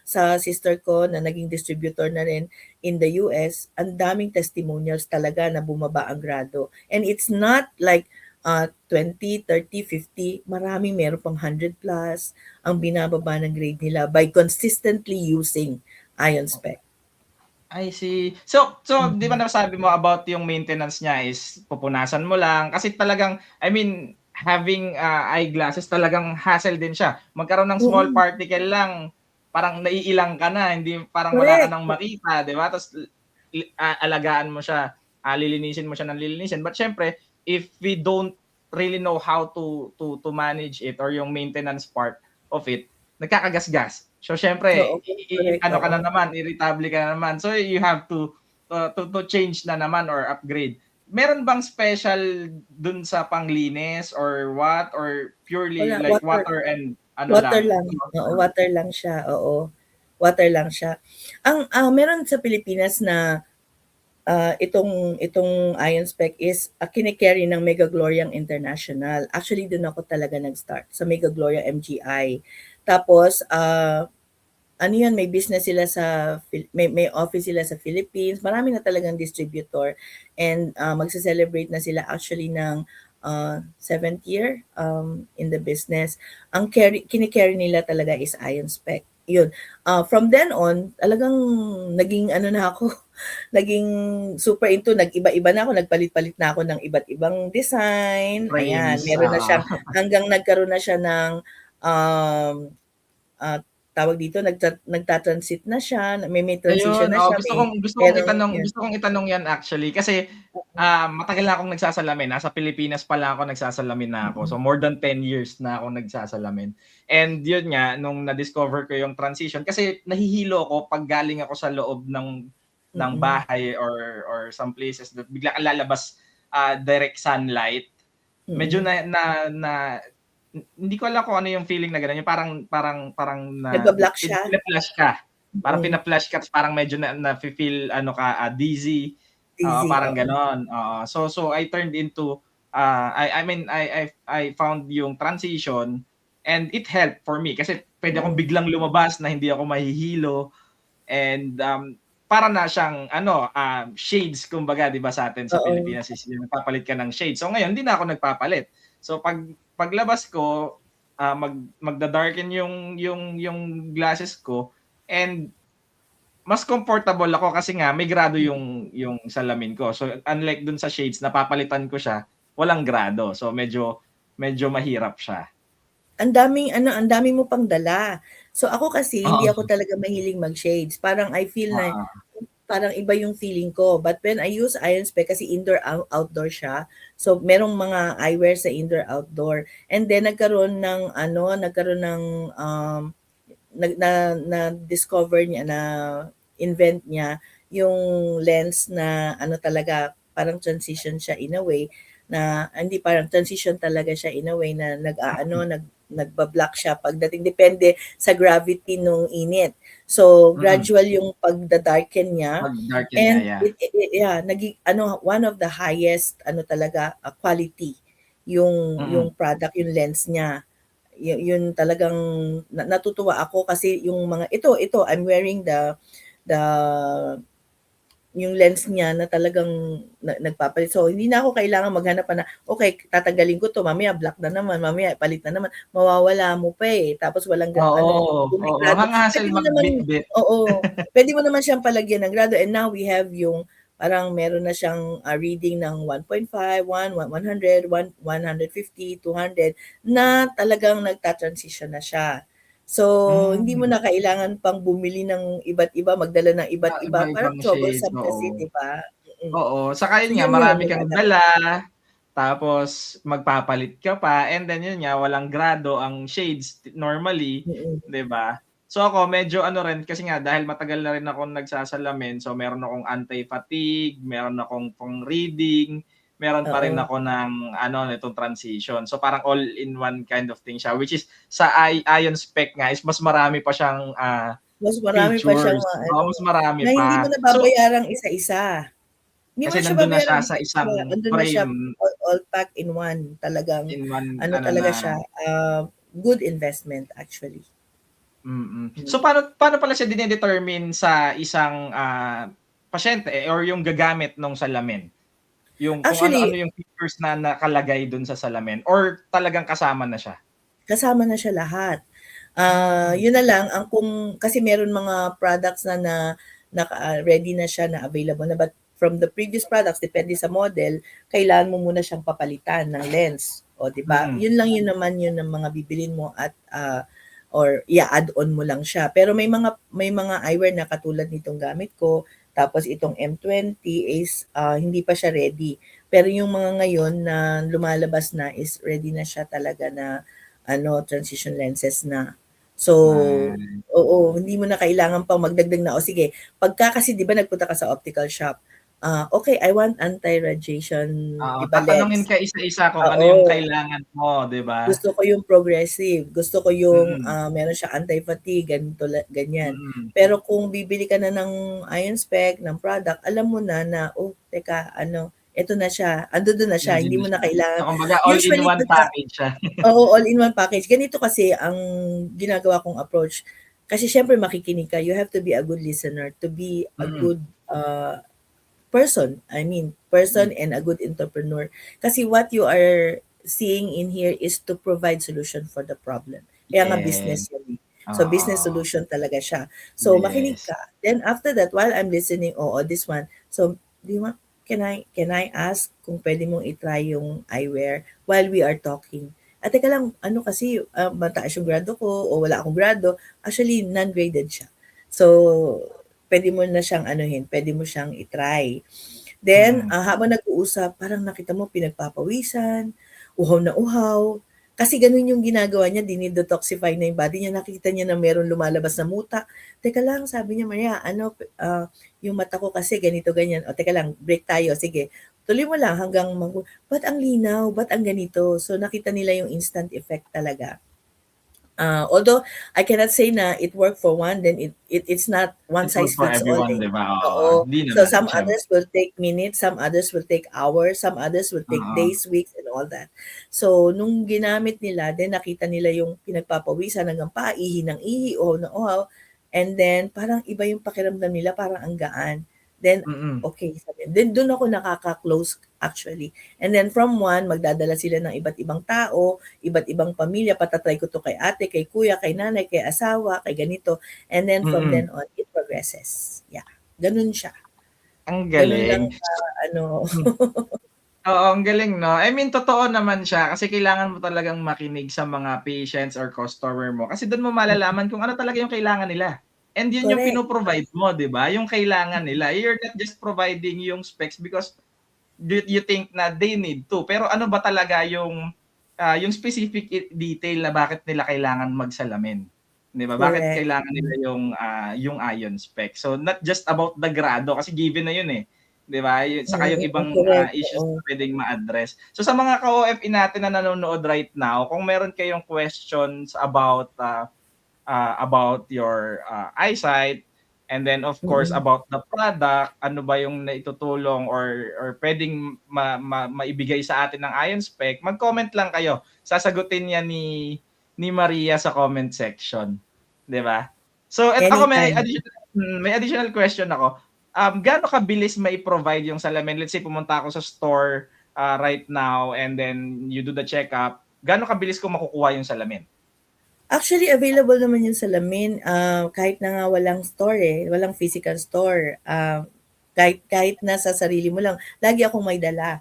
sa sister ko na naging distributor na rin in the US, ang daming testimonials talaga na bumaba ang grado. And it's not like, 20, 30, 50, maraming meron pang 100 plus ang binababa ng grade nila by consistently using Ion Spec. I see. So 'di ba Mm. nasabi mo about yung maintenance niya is pupunasan mo lang kasi talagang I mean, having, eyeglasses talagang hassle din siya. Magkaroon ng small Mm. particle lang, parang naiilang ka na, hindi parang wala ka Correct. ng makita, 'di ba? Ta's alagaan mo siya, lilinisin mo siya ng lilinisin. But siyempre, if we don't really know how to manage it or yung maintenance part of it, nagkakagasgas. So Oo, siyempre correct, ano ka oo. na naman, irritable ka na naman. So you have to change na naman or upgrade. Meron bang special dun sa panglinis or what or purely Wala, like water and ano water lang? lang, oo, water lang siya, oo. Water lang siya. Meron sa Pilipinas na, itong Ion Spec is, kini-carry ng Mega Gloriang International. Actually dun ako talaga nag-start, sa Mega Gloria MGI. Tapos, ano 'yun, may business sila may office sila sa Philippines, marami na talagang distributor and, magse-celebrate na sila actually ng, 7th year, in the business. Ang kini-carry nila talaga is Ion Spec, 'yun. From then on, talagang naging ano na ako, naging super into, nag-iba-iba na ako, nagpalit-palit na ako ng iba't ibang design, ayan. Frames, Meron na oo. siyang hanggang nagkaroon na siya ng, um, ah, tawag dito, nagta-transit na siya, may transition Ayun, na oo, siya, merong 'yan. gusto kong itanong 'yan actually kasi, Oo, matagal na akong nagsasalamin, nasa Pilipinas pa lang ako nagsasalamin na ako. So mm, more than 10 years na akong nagsasalamin. And 'yun nga nung na-discover ko yung transition kasi nahihilo ako 'pag galing ako sa loob ng mm, bahay or some places that bigla kang lalabas, direct sunlight. Medyo mm. na na na hindi ko alam kung ano yung feeling na gano'n, yung parang na Nagba-block siya, fina-flash ka. Parang mm, fina-flash ka ta's parang medyo nafi-feel ano ka, dizzy, oo, easy, parang oo. gano'n, oo. So I turned into, I mean I found yung transition and it helped for me kasi puwede akong Mm, biglang lumabas na hindi ako mahihilo and, para na siyang ano, shades kumbaga 'di ba sa'tin sa oo, Pilipinas is yung nagpapalit ka ng shades. So ngayon hindi na ako nagpapalit. So paglabas ko, magda-darken yung glasses ko and mas comfortable ako kasi nga may grado mm. yung salamin ko. So unlike dun sa shades napapalitan ko siya, walang grado. So medyo mahirap siya. Ang dami mo pang dala. So ako kasi hindi Oo, ako talaga mahilig mag-shades, parang I feel na oo. parang iba yung feeling ko. But when I use Iron Spec kasi indoor outdoor siya. So merong mga eyewear sa indoor outdoor. And then nagkaroon ng na discover niya na invent niya yung lens na ano talaga, parang transition siya in a way na hindi parang transition talaga siya in a way na nag-aano, nagba-block siya pagdating depende sa gravity nung init. So, Mm. gradual yung pagda-darken niya Pag-darken niya, and yeah. yeah, ano, one of the highest ano talaga, quality yung Mm. product, yung lens niya. Yun talagang natutuwa ako kasi yung mga ito I'm wearing the yung lens niya na talagang nagpapalit. So, hindi na ako kailangan maghanap pa na, okay, tatanggalin ko to, mamaya black na naman, mamaya palit na naman, mawawala mo pa eh. Tapos walang ano, Oo, kung may oo, grado. ang hassle Pwede mo naman, magbitbit. oo, pwede mo naman siyang palagyan ng grado. And now we have yung parang meron na siyang reading ng 1.5, 1, 100, 150, 200 na talagang nagta-transition na siya. So, hindi mo Hmm. na kailangan pang bumili ng iba't iba, magdala ng iba't Na iba, parang iba-ibang shades, troublesome kasi, oo. 'di ba? Oo, saka So, yun nga yun yun marami yung kang ano, dala, tapos magpapalit ka pa and then yun nga walang grado ang shades normally, mm, 'di ba? So ako medyo ano rin kasi nga dahil matagal na rin akong nagsasalamin, so meron akong anti-fatigue, meron akong pang reading, meron pa rin oo. ako ng ano nitong transition. So parang all-in-one kind of thing siya which is sa ion spec nga is mas marami pa siyang, Mas marami pa siyang features. Oo, ano, mas marami na hindi mo pa. na So babayarang isa-isa. Hindi mo kasi na siya nandun na siya babayaran sa isa-isa, isang andun na siya frame all pack in one. Talagang in one ano ano talaga na. siya, good investment actually. So Hmm. paano paano pala siya dine-determine sa isang, pasyente or yung gagamit nung salamin? Yung kung ano-ano Actually, yung features na nakalagay dun sa salamin or talagang kasama na siya? kasama na siya lahat. Hmm. Yun na lang ang kung kasi meron mga products ready na siya na available na but from the previous products depende sa model, kailangan mo muna siyang papalitan ng lens, o 'di ba? Mm. Yun lang yun naman yun ang mga bibilhin mo at, or i-a-add on mo lang siya. Pero may mga eyewear na katulad nitong gamit ko, tapos itong M20 is, hindi pa siya ready. Pero yung mga ngayon na lumalabas na is ready na siya talaga na ano, transition lenses na. So, Ah. oo, hindi mo na kailangan pang magdagdag na, o sige, pagka kasi 'di ba nagpunta ka sa optical shop, okey, I want anti-radiation, Oo, 'di ba, tatanungin lens. ka isa-isa kung ano yung Oo, kailangan mo, 'di ba? gusto ko yung progressive, gusto ko yung, Mm. meron siyang anti-fatigue, ganito ganyan. Mm. Pero kung bibili ka na ng iron spec, ng product, alam mo na, "Oh, teka ano, eto na siya, andodo'n na siya." Nandiyan Hindi na mo na siya. So kailangan kumbaga usually all-in-one pagka package siya. oo, all-in-one package. Ganito kasi ang ginagawa kong approach. Kasi siyempre makikinig ka. You have to be a good listener to be a Mm. good person. I mean, person and a good entrepreneur. Kasi what you are seeing in here is to provide solution for the problem. Kaya nga Yes, business yun eh. So business oo. solution talaga siya. So makinig Yes. ka. Then after that, while I'm listening, oo, this one. So, do you want, can I ask kung pwede mong i-try yung eyewear while we are talking? At teka lang, ano kasi, mataas yung grado ko o wala akong grado. Actually, non-graded siya. So, pwede mo na siyang anuhin, pwede mo siyang i-try. Then, Mm. habang nag-uusap, parang nakita mo pinagpapawisan, uhaw na uhaw. Kasi ganun yung ginagawa niya, dinidetoxify na yung body niya. Nakikita niya na meron lumalabas na muta. Teka lang, sabi niya, Maria, ano, yung mata ko kasi ganito, ganyan. O, teka lang, break tayo. Sige, tuloy mo lang hanggang ba't ang linaw? Ba't ang ganito? So, nakita nila yung instant effect talaga. Although I cannot say na it worked for one, then it's not one It's good size for fits all everyone, eh. 'di ba? Oo, Oo. hindi So naman some siyempre. others will take minutes, some others will take hours, some others will take Oo. days, weeks, and all that. So nung ginamit nila, then nakita nila yung pinagpapawisan hanggang paa, ihi ng ihi, uhaw ng uhaw, and then parang iba yung pakiramdam nila, parang ang gaan. Then, Mm. okay, sabi. Then dun ako nakaka-close actually. And then from one, magdadala sila ng iba't ibang tao, iba't ibang pamilya, pata-try ko 'to kay ate, kay kuya, kay nanay, kay asawa, kay ganito, and then from Mm. then on, it progresses. Yeah, gano'n siya. Ang Gano'n galing. lang ano. Hmm. Oo, ang galing 'no? I mean totoo naman siya kasi kailangan mo talagang makinig sa mga patients or customer mo kasi dun mo malalaman kung ano talaga yung kailangan nila. And yun yung Correct, pino-provide mo, 'di ba? Yung kailangan nila. You're not just providing yung specs because you think na they need to, pero ano ba talaga yung specific detail na bakit nila kailangan magsalamin, 'di ba? Bakit Correct. kailangan nila yung ion spec? So not just about the grado kasi given na yun, eh, 'di ba? Saka yung ibang, Correct, issues oo. na puwedeng ma-address. So sa mga ka-OFW natin na nanonood right now, kung meron kayong questions about your eyesight, and then of course Mm. about the product, ano ba yung naitutulong or puwedeng maibigay sa atin ng Ion Spec, mag-comment lang kayo. Sasagutin yan ni Maria sa comment section, 'di ba? So ako Anytime. may additional question ako. Gaano kabilis mai-provide yung salamin? Let's say pumunta ako sa store, right now and then you do the checkup, gaano kabilis ko makukuha yung salamin? Actually, available naman yung salamin, kahit na nga walang store, eh, walang physical store. Kahit nasa sarili mo lang, lagi akong may dala.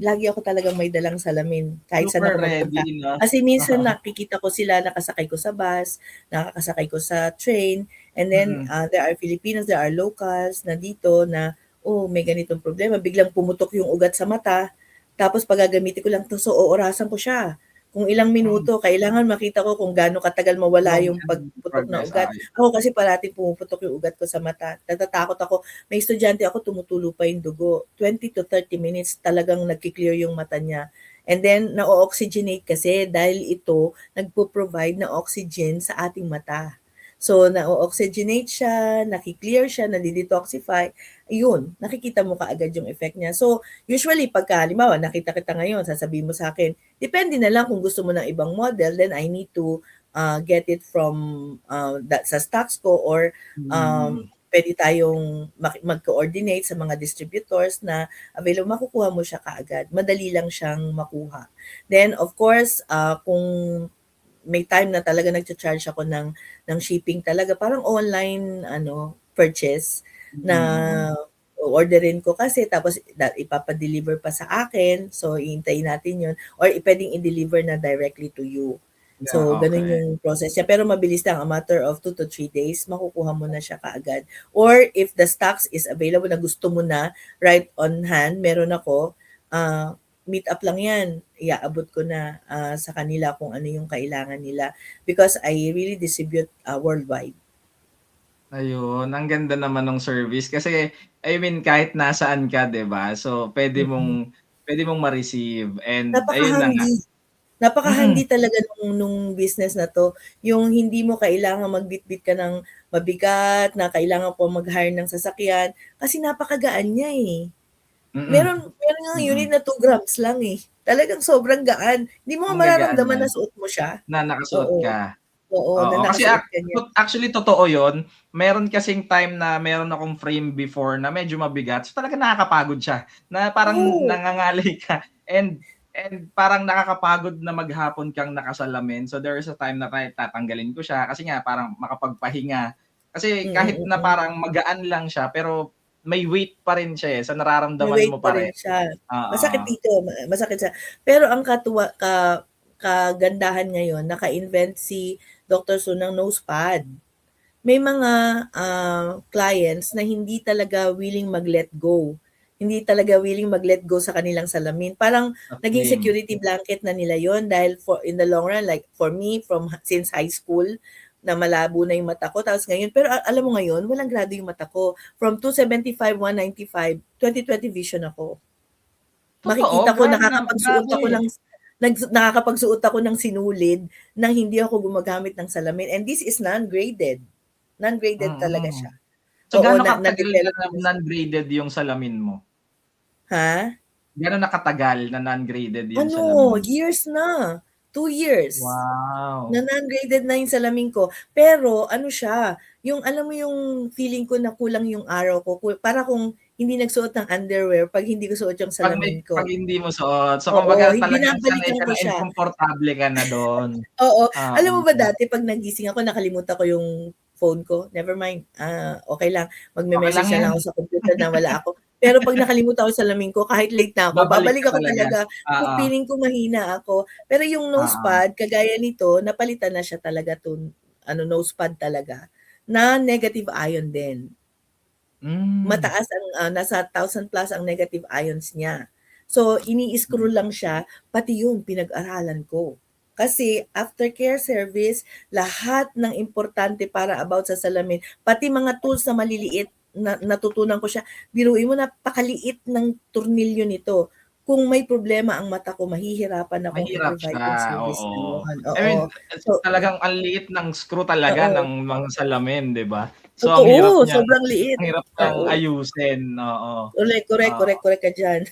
Lagi ako talagang may dalang salamin kahit saan Super ako magpunta. ready 'no? Kasi minsan nakikita ko sila, nakasakay ko sa bus, nakakasakay ko sa train, and then, Mm. there are Filipinos, there are locals na dito na, "Oh, may ganitong problema." Biglang pumutok yung ugat sa mata, tapos pag gagamitin ko lang 'to, so oorasan ko siya. Kung ilang Hmm, minuto, kailangan makita ko kung gaano katagal mawala yung yung yung pagputok na progress, ugat. ayos. Ako kasi parating pumuputok yung ugat ko sa mata, natatakot ako. May estudyante ako, tumutulo pa yung dugo. 20 to 30 minutes talagang nagki-clear yung mata niya. And then na-o-oxygenate kasi dahil ito nagpo-provide ng oxygen sa ating mata. So na-o-oxygenate siya, naki-clear siya, nade-detoxify, yun, nakikita mo kaagad yung effect niya. So usually pagka halimbawa nakita kita ngayon, sasabihin mo sa'kin, depende na lang kung gusto mo ng ibang model, then I need to, get it from, sa stocks ko, or Hmm, puwede tayong mag-coordinate sa mga distributors na available, makukuha mo siya kaagad, madali lang siyang makuha. Then of course, kung may time na talaga nagcha-charge ako ng shipping talaga, parang online ano, purchase na mm. orderin ko kasi tapos ipapa-deliver pa sa akin. So, hihintayin natin 'yun, or puwedeng i-deliver na directly to you. Yeah, So, gano'n okey. yung process niya, pero mabilis lang, a matter of 2 to 3 days makukuha mo na siya kaagad. Or if the stocks is available na gusto mo na right on hand, meron ako, meet up lang 'yan, iaabot ko na, sa kanila kung ano yung kailangan nila, because I really distribute, worldwide. Ayun, ang ganda naman nung service kasi I mean kahit nasaan ka 'di ba, so Mm. puwede mong ma-receive and ayun na nga. Napaka-handy. Mm, Napaka-handy talaga nung business na 'to, yung hindi mo kailangang magbitbit ka ng mabigat, na kailangan pang mag-hire ng sasakyan, kasi napakagaan niya, eh. mm, Meron ngang unit mm. na 2 grams lang, eh. Talagang sobrang gaan. Hindi mo nga Ang gagaan mararamdaman niya na suot mo siya. na nakasuot Oo, ka. oo, na Oo, kasi nakasuot ka niya. actually totoo yun. Meron kasing time na meron akong frame before na medyo mabigat, so talagang nakakapagod siya, na parang Oo, nangangalay ka and parang nakakapagod na maghapon kang nakasalamin. So there is a time na kahit tatanggalin ko siya kasi nga parang makapagpahinga. Kasi kahit na mm. parang magaan lang siya pero may weight pa rin siya, eh, so May nararamdaman weight mo pa pa rin rin. siya. Masakit Oo, dito, masakit siya. Pero ang kagandahan ngayon, naka-invent si Dr. Su ng nose pad. May mga, clients na hindi talaga willing mag-let go. Hindi talaga willing mag-let go sa kanilang salamin. Parang sa naging frame. security blanket na nila yon, dahil in the long run, like for me, since high school, na malabo na yung mata ko, tapos ngayon, pero alam mo ngayon, walang grado yung mata ko. From 275, 195, 20/20 vision ako. Totoo, Makikita ko, grabe. nakakapagsuot ako ng sinulid nang hindi ako gumagamit ng salamin, and this is non-graded. Non-graded talaga Mm. siya. So Oo, gaano katagal na-develop na nila siya. non-graded yung salamin mo? Ha? Gaano na katagal na non-graded yung Ano, salamin mo? years na, 2 years. Na Wow! non-graded na yung salamin ko. Pero ano siya, yung alam mo yung feeling ko na kulang yung araw ko, para kung hindi nagsuot ng underwear 'pag hindi ko suot yung 'Pag salamin ko. hindi mo suot, so kumbaga Oo, talagang sanay binabalikan ka ko na and siya. komportable ka na dun. Oo. Alam mo ba Oo, dati 'pag nagising ako nakalimutan ko yung phone ko, never mind, okey lang, okey lang magme-message na lang yan. ako sa computer na wala ako. Pero 'pag nakalimutan ko yung salamin ko, kahit late na ako, Babalik babalik ka ako talaga. talaga, kung Oo, feeling ko mahina ako. Pero yung oo. nosepad kagaya nito, napalitan na siya talaga to ano, nosepad talaga, na negative ion din. Hmm, Mataas ang, nasa 1,000+ ang negative ions niya. So, ini-screw lang siya, pati yun pinag-aralan ko. Kasi aftercare service, lahat ng importante para about sa salamin, pati mga tools na maliliit na natutunan ko siya. Biruin mo napakaliit ng tornilyo nito. Kung may problema ang mata ko, mahihirapan akong Mahirap i-provide yung siya, service na oo. yun, I mean, oo. So talagang ang liit ng screw talaga oo, ng mga salamin, 'di ba? So ang hirap totoo, niyang sobrang liit. Oo. ayusin, oo. Correct, correct, Oo. correct, correct ka diyan.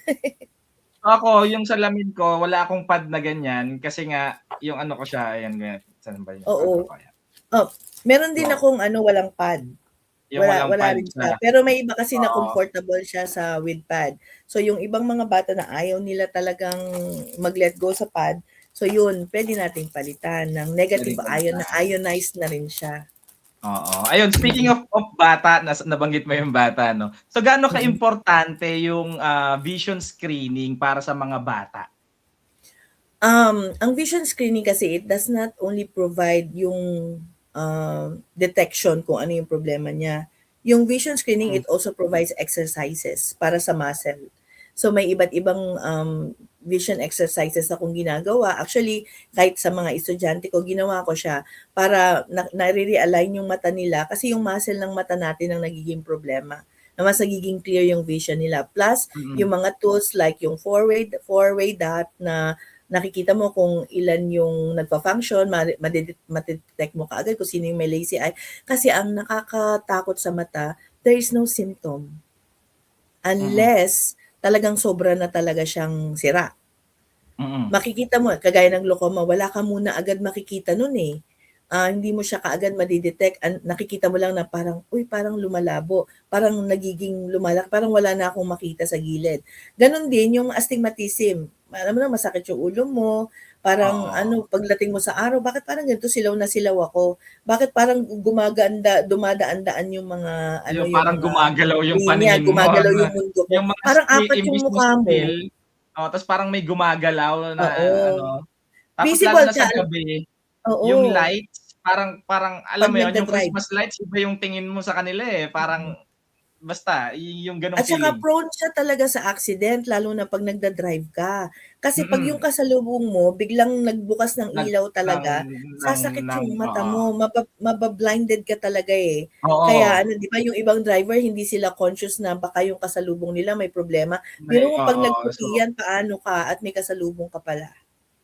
Ako, yung salamin ko wala akong pad na ganyan kasi nga yung ano ko siya, ayan ganyan. Saan ba yung camera Oo. ko? Ayan. Oh, meron din So, akong ano, walang pad. yung walang Wala pad rin siya, siya. Pero may iba kasi na oo. comfortable siya sa with pad. So, yung ibang mga bata na ayaw nila talagang mag-let go sa pad, so yun, puwede nating palitan ng negative Puwedeng ion na palitan. ionized na rin siya. Oo. Ayun, speaking Mm, of bata, nabanggit mo yung bata 'no. So gaano mm. kaimportante yung, vision screening para sa mga bata? Ang vision screening kasi it does not only provide yung, detection kung ano yung problema niya. Yung vision screening, Hmm, it also provides exercises para sa muscle. So, may iba't ibang, vision exercises akong ginagawa. Actually, kahit sa mga estudyante ko, ginawa ko siya para nare-realign yung mata nila kasi yung muscle ng mata natin ang nagiging problema, na mas nagiging clear yung vision nila. Plus, mm. yung mga tools like yung four-way dot na nakikita mo kung ilan yung nagfa-function, made-detect mo kaagad kung sino yung may lazy eye. Kasi ang nakakatakot sa mata, there is no symptom Mm, unless talagang sobra na talaga siyang sira. mm. Makikita mo kagaya ng glaucoma, wala ka muna agad makikita nun, eh. Hindi mo siya kaagad made-detect, nakikita mo lang na parang, "Uy, parang lumalabo, parang nagiging lumalaki, parang wala na akong makita sa gilid." Gano'n din yung astigmatism, alam mo na masakit yung ulo mo, parang Oo. ano, pagdating mo sa araw, "Bakit parang ganito, silaw na silaw ako? Bakit paraan dumadaan-daan yung mga ano, Yung yung parang mga gumagalaw yung linya, paningin mo gumagalaw na yung mundo ko, yung mga parang apat yung imbis na mukha mo." still, oo, ta's parang may gumagalaw na Oo, ano, tapos lalo visible na sa gabi, yung oo, lights parang parang alam 'pag mo yun, yung nagda-drive. Christmas lights iba yung tingin mo sa kanila, eh, Mm. parang basta yung ganong At saka feeling. prone siya talaga sa accident lalo na 'pag nagda-drive ka. Kasi 'pag yung Mm. kasalubong mo biglang nagbukas ng Nag ilaw ng talaga, ng sasakit ng yung mata oo. mo, maba-blinded ka talaga, eh. Kaya Oo, ano 'di ba yung ibang driver hindi sila conscious na baka yung kasalubong nila may problema. may Biro mo 'pag oo. nagputi So yan paano ka at may kasalubong ka pala,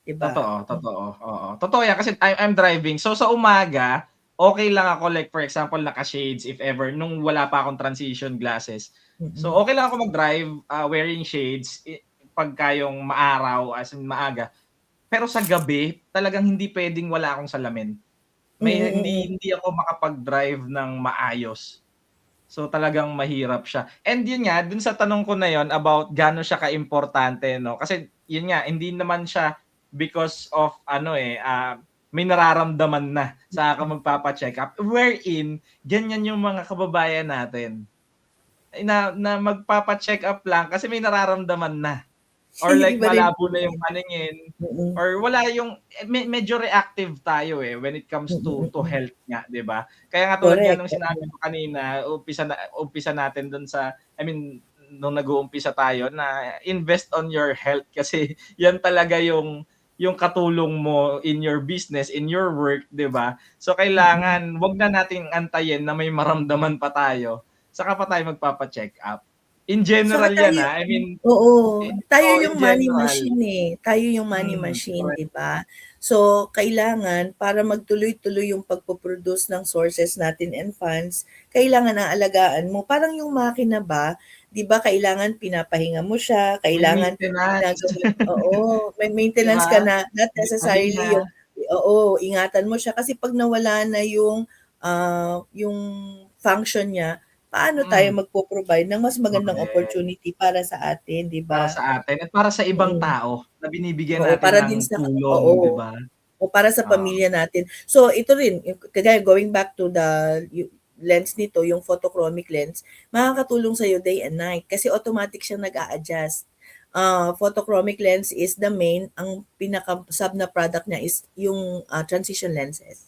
'di ba? totoo, totoo, oo. Totoo 'yan kasi I'm driving. So sa umaga, okey lang ako like for example naka-shades if ever nung wala pa akong transition glasses. So Mm. okey lang ako mag-drive, wearing shades pagka yung maaraw as in maaga. Pero sa gabi talagang hindi puwedeng wala akong salamin. Mm, Hindi mm. hindi ako makapag-drive ng maayos. So talagang mahirap siya. And yun nga, dun sa tanong ko na yun about gaano siya kaimportante 'no, kasi yun nga hindi naman siya because of ano, may nararamdaman na saka ka magpapa-check-up, wherein ganyan yung mga kababayan natin, na magpapa-check-up lang kasi may nararamdaman na. Or like Iba rin malabo po na yung yun. paningin Mm. or wala yung medyo reactive tayo, when it Mm, comes to mm. health nga, 'di ba? Kaya nga tulad nga Correct, nung oo. sinabi ko kanina, umpisa natin dun sa I mean, nung nag-uumpisa tayo na invest on your health kasi yan talaga yung katulong mo in your business, in your work, 'di ba? So Mm. kailangan 'wag na nating antayin na may maramdaman pa tayo, saka pa tayo magpapa-check-up. In Saka general yan, tayo I mean oo, tayo oo, in yung money general. machine, eh, tayo yung money machine, Correct. 'di ba? So, kailangan para magtuloy-tuloy yung pagpo-produce ng sources natin and funds, kailangan aalagaan mo. Parang yung makina ba, 'di ba kailangan pinapahinga mo siya, May kailangan maintenance, oo, may 'di maintenance ba? ka na, not May necessarily pahinga, yung oo, ingatan mo siya kasi 'pag nawala na yung function niya, paano tayo mm, magpo-provide ng mas magandang correct. opportunity para sa atin, 'di Para ba? sa atin at para sa ibang Mm, tao na binibigyan oo, natin para ng din sa tulong, 'di oo, ba? o para sa Oo, pamilya natin. So ito rin, yung kagaya going back to the lens nito, yung photochromic lens, makakatulong sa'yo day and night kasi automatic siyang nag-a-adjust. Photochromic lens is the main, ang pinaka-sub na product niya is yung, transition lenses.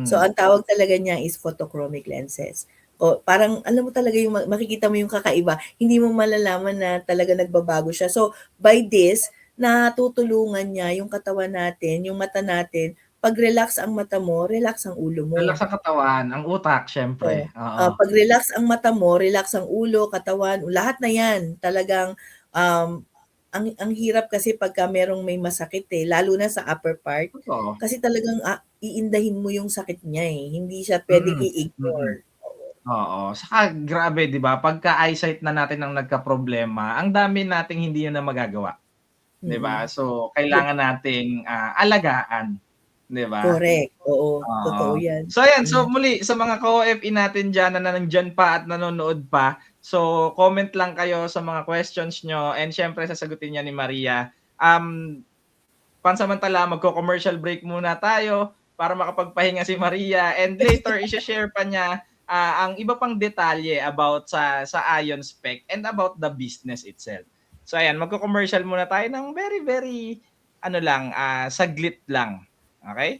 So, hmm, ang tawag talaga niya is photochromic lenses. O parang alam mo talaga yung makikita mo yung kakaiba, hindi mo malalaman na talaga nagbabago siya. So, by this, natutulungan niya yung katawan natin, yung mata natin. Pag relax ang mata mo, relax ang ulo Relax mo. ang katawan, ang utak siyempre, Oo. oo. Pag relax ang mata mo, relax ang ulo, katawan, lahat na yan. Talagang ang hirap kasi pagka merong may masakit lalo na sa upper part. Totoo. Kasi talagang iindahin mo yung sakit niya Hindi siya pwedeng Mm, mm. i-ignore. Oo, saka grabe 'di ba, pagka eyesight na natin ang nagkaproblema, ang dami nating hindi na magagawa, 'di ba? Mm. So, kailangan nating, alagaan, 'di ba? Correct, oo, totoo Oo. yan. So ayan, so muli sa mga ka-OFE natin diyan na nandiyan pa at nanonood pa, so comment lang kayo sa mga questions niyo and siyempre sasagutin niya ni Maria. Pansamantala magko-commercial break muna tayo para makapagpahinga si Maria and later i-she-share pa niya, ang iba pang detalye about sa Ion Spec and about the business itself. So ayan, magko-commercial muna tayo ng very, very ano lang, saglit lang, okey?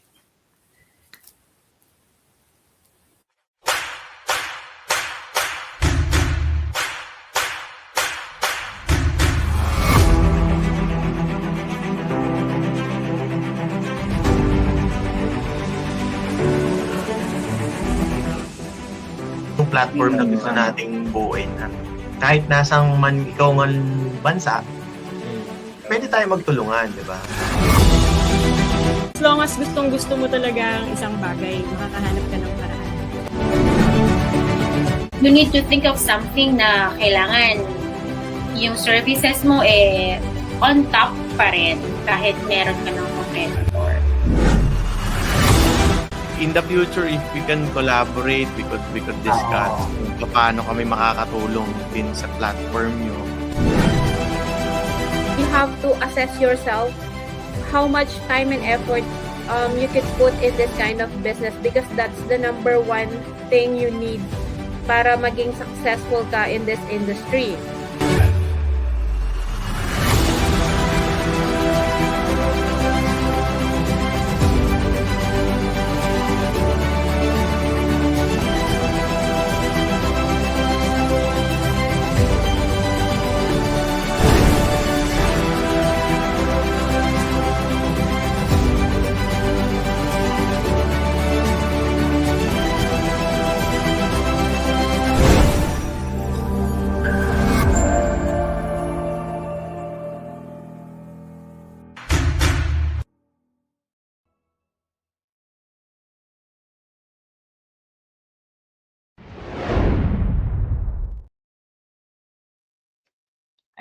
Yung platform na gusto nating buuin na kahit nasang man ikaw man bansa, pwede tayo magtulungan, di ba? As long as gustong-gusto mo talaga ang isang bagay, makakahanap ka ng paraan. You need to think of something na kailangan yung services mo on top pa rin kahit meron ka ng competitor. In the future, if we can collaborate, we could discuss kung paano kami makakatulong din sa platform nyo. You have to assess yourself how much time and effort you could put in this kind of business because that's the number one thing you need para maging successful ka in this industry.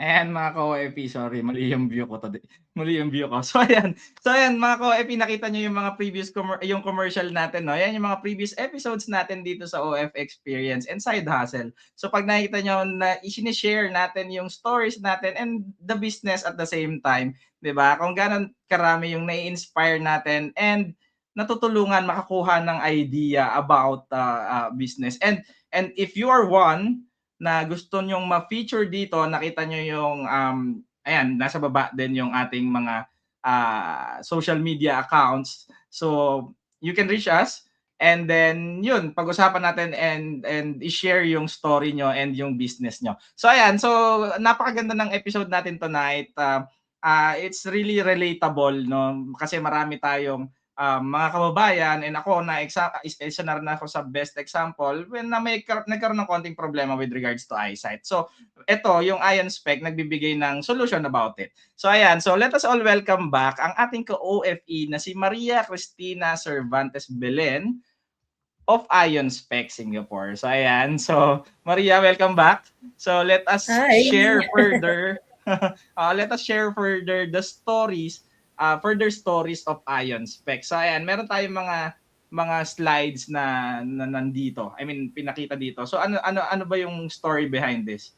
Ayan mga ka-OFP, sorry mali yung view ko mali yung view ko. So ayan mga ka-OFP, nakita niyo yung mga previous yung commercial natin 'no. Yan yung mga previous episodes natin dito sa OF Experience and Side Hustle. So pag nakita niyo na i-share natin yung stories natin and the business at the same time, 'di ba? Kung gaano karami yung nai-inspire natin and natutulungan makakuha ng idea about business. And if you are one na gusto nyong ma-feature dito, nakita nyo yung, ayan, nasa baba din yung ating mga social media accounts. So, you can reach us and then yun, pag-usapan natin and i-share yung story nyo and yung business nyo. So, ayan, so napakaganda ng episode natin tonight. It's really relatable, no? Kasi marami tayong mga kababayan and ako na isa na rin ako sa best example when nagkaroon ng konting problema with regards to eyesight. So, ito, yung Ion Spec, nagbibigay ng solution about it. So, ayan. So, let us all welcome back ang ating ka-OFE na si Maria Cristina Cervantes Belen of Ion Spec Singapore. So, ayan. So, Maria, welcome back. So, let us Hi. share further let us share further the stories further stories of Ion Spec. So ayan, meron tayong mga slides na nandito. I mean, pinakita dito. So ano ba yung story behind this?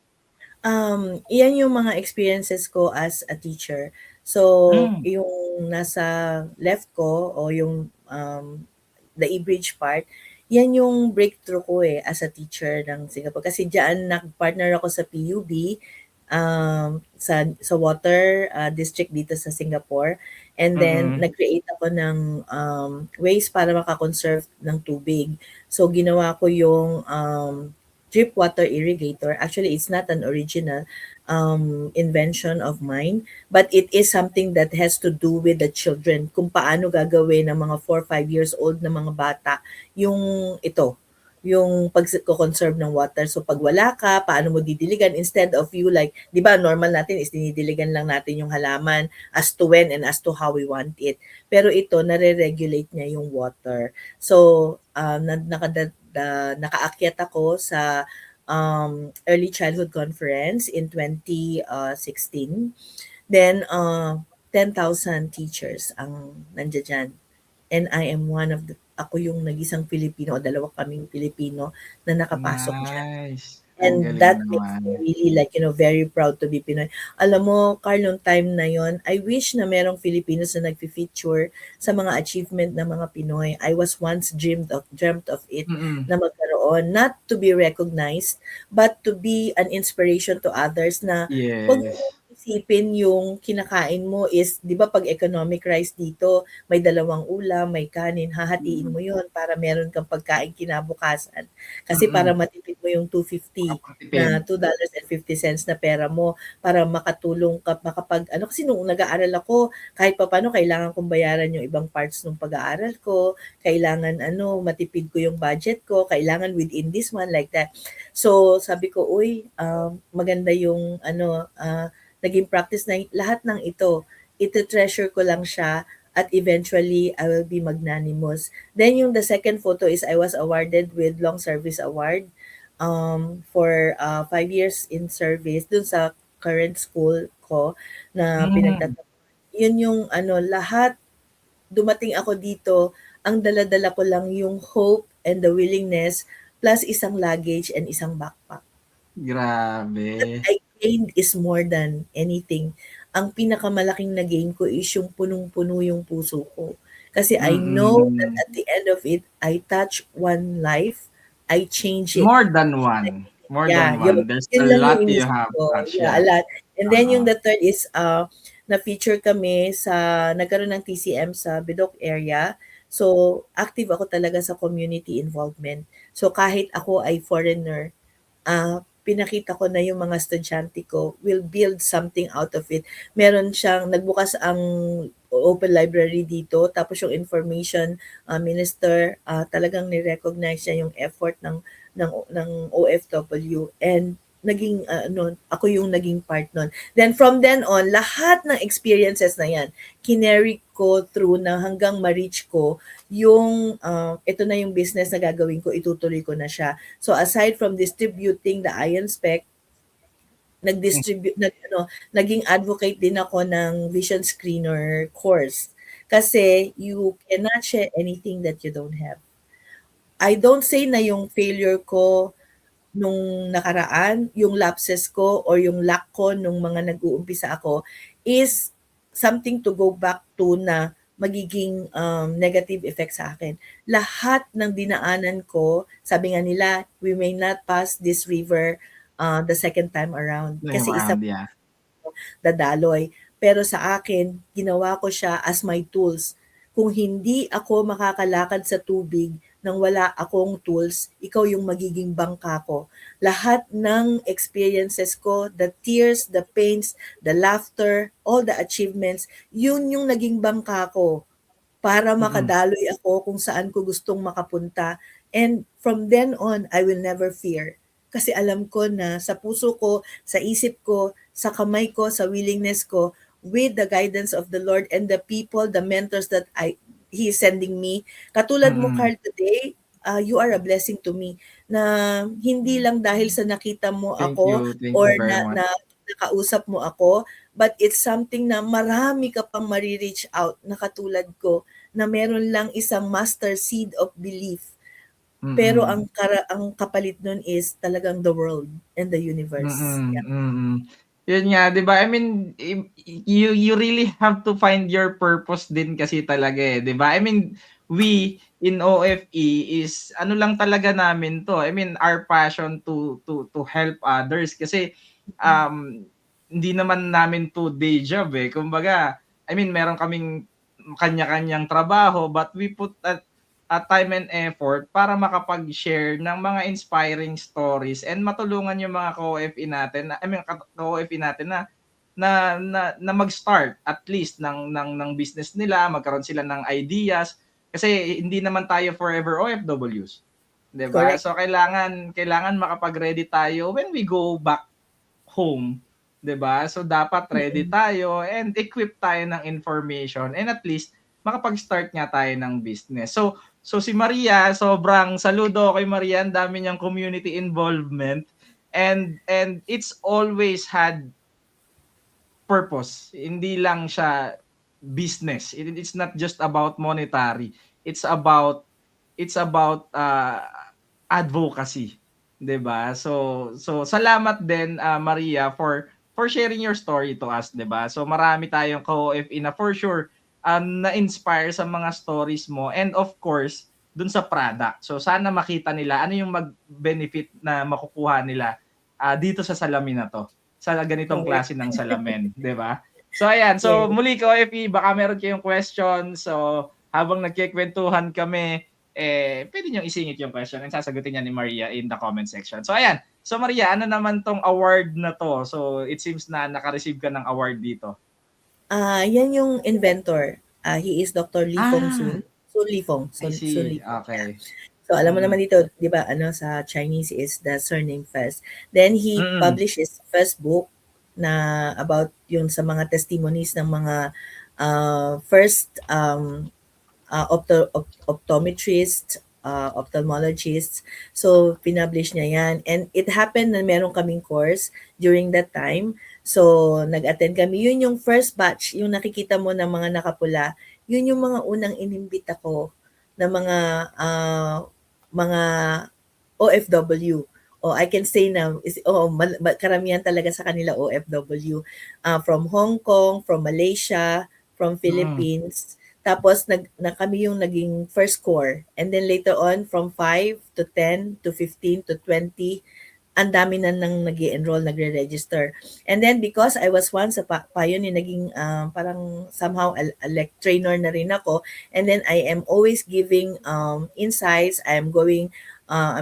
Iyan yung mga experiences ko as a teacher. So, Mm. yung nasa left ko o yung the e-bridge part, yan yung breakthrough ko as a teacher ng Singapore. Kasi diyan nag-partner ako sa PUB, sa water district dito sa Singapore. And then, nag-create ako ng ways para makakonserve ng tubig. So, ginawa ko yung drip water irrigator. Actually, it's not an original invention of mine, but it is something that has to do with the children. Kung paano gagawin ng mga 4, 5 years old na mga bata yung ito, yung pag-conserve ng water. So pag wala ka, paano mo didiligan instead of you like, 'di ba, normal natin is dinidiligan lang natin yung halaman as to when and as to how we want it. Pero ito nare-regulate niya yung water. So nakaakyat ako sa early childhood conference in 2016. Then 10,000 teachers ang nandiyan dyan. And I am one of the, ako yung nag-isang Pilipino o dalawa kaming Pilipino na nakapasok dyan. Nice. Ang And galing that makes naman. me really like, very proud to be Pinoy. Alam mo, Carl, nung time na yon, I wish na merong Filipinos na nag-feature sa mga achievement ng mga Pinoy. I was once dreamt of it Mm-mm. na magkaroon, not to be recognized, but to be an inspiration to others na wag mo Yes. isipin yung kinakain mo is, di ba pag economic rice dito, may 2 ulam, may kanin, hahatiin mo yon para meron kang pagkain kinabukasan. Kasi para matipid mo yung $2.50 na $2.50 na pera mo para makatulong ka makapag ano, kasi nung nag-aaral ako kahit papaano kailangan kong bayaran yung ibang parts ng pag-aaral ko, kailangan matipid ko yung budget ko, kailangan within this one like that. So sabi ko, uy, maganda yung naging practice na lahat ng ito, ito-treasure ko lang siya at eventually I will be magnanimous. Then yung the second photo is I was awarded with Long Service Award for 5 years in service dun sa current school ko na pinagtatapuan. Yun yung lahat dumating ako dito, ang dala-dala ko lang yung hope and the willingness plus isang luggage and isang backpack. Grabe. I gained is more than anything. Ang pinakamalaking na gain ko is yung punong-puno yung puso ko. Kasi I know that at the end of it, I touch one life, I change it. More than one. More than one. There's a yun lang lot yung you inisip have ko. touched. Yeah, a lot. And then yung the third is na-feature kami nagkaroon ng TCM sa Bidok area. So, active ako talaga sa community involvement. So, kahit ako ay foreigner, pinakita ko na yung mga estudyante ko will build something out of it. Meron siyang, nagbukas ang open library dito, tapos yung information minister, talagang ni-recognize niya yung effort ng OFW and naging ako yung naging part nun. Then from then on, lahat ng experiences na yan, kinary ko through na hanggang ma-reach ko yung ito na yung business na gagawin ko, itutuloy ko na siya. So aside from distributing the Iron Spec, naging advocate din ako ng Vision Screener course. Kasi you cannot share anything that you don't have. I don't say na yung failure ko nung nakaraan, yung lapses ko or yung lack ko nung mga nag-uumpisa ako is something to go back to na magiging negative effect sa akin. Lahat ng dinaanan ko, sabi nga nila, we may not pass this river the second time around. Kasi isa dadaloy. Pero sa akin, ginawa ko siya as my tools. Kung hindi ako makakalakad sa tubig nang wala akong tools, ikaw yung magiging bangka ko. Lahat ng experiences ko, the tears, the pains, the laughter, all the achievements, yun yung naging bangka ko para makadaloy ako kung saan ko gustong makapunta. And from then on, I will never fear. Kasi alam ko na sa puso ko, sa isip ko, sa kamay ko, sa willingness ko, with the guidance of the Lord and the people, the mentors that He is sending me. Katulad mo, Carl, today, you are a blessing to me na hindi lang dahil sa nakita mo ako or na nakausap mo ako, but it's something na marami ka pang marireach out na katulad ko na meron lang isang master seed of belief. Pero ang kapalit nun is talagang the world and the universe. Yun nga, 'di ba? I mean, you really have to find your purpose din kasi talaga 'di ba? I mean, we in OFE is ano lang talaga namin 'to. I mean, our passion to help others kasi hindi naman namin to day job Kumbaga, I mean, meron kaming kanya-kanyang trabaho but we put time and effort para makapag-share ng mga inspiring stories and matulungan yung mga ka-OFE natin, ka-OFE natin na mag-start at least ng business nila, magkaroon sila ng ideas kasi hindi naman tayo forever OFWs, 'di ba? Correct. So kailangan makapag-ready tayo when we go back home, 'di ba? So dapat ready tayo and equip tayo ng information and at least makapag-start nga tayo ng business. So si Maria, sobrang saludo kay Maria, ang dami niyang community involvement and it's always had purpose. Hindi lang siya business. It's not just about monetary. It's about advocacy, 'di ba? So salamat din Maria for sharing your story to us, 'di ba? So marami tayong ka-OFE na for sure na-inspire sa mga stories mo and of course dun sa product. So sana makita nila ano yung mag-benefit na makukuha nila dito sa salamin na to. Sa ganitong klase ng salamin, 'di ba? So ayan, so Yes. muli ka-OFE, baka meron kayong questions. So habang nagkikwentuhan kami, pwede nyo isingit yung question and sasagutin niya ni Maria in the comment section. So ayan, so Maria, ano naman tong award na to? So it seems na naka-receive ka ng award dito. Yan yung inventor. He is Dr. Li Feng Sun. Sun Li Feng. I Sun see. Li Feng. Okay. So alam mo naman dito, 'di ba, sa Chinese is the surname first. Then he published his first book na about yung sa mga testimonies ng mga first optometrists, ophthalmologists. So pinublish niya yan. And it happened na meron kaming course during that time. So nag-attend kami. Yun yung first batch, yung nakikita mo ng mga nakapula, yun yung mga unang inimbita ko na mga OFW. I can say na karamihan talaga sa kanila OFW from Hong Kong, from Malaysia, from Philippines. Tapos na kami yung naging first core. And then later on from 5 to 10 to 15 to 20, ang dami na nang nag-enroll, nagre-register. And then because I was once a pioneer, naging parang somehow a trainer na rin ako. And then I am always giving insights. I'm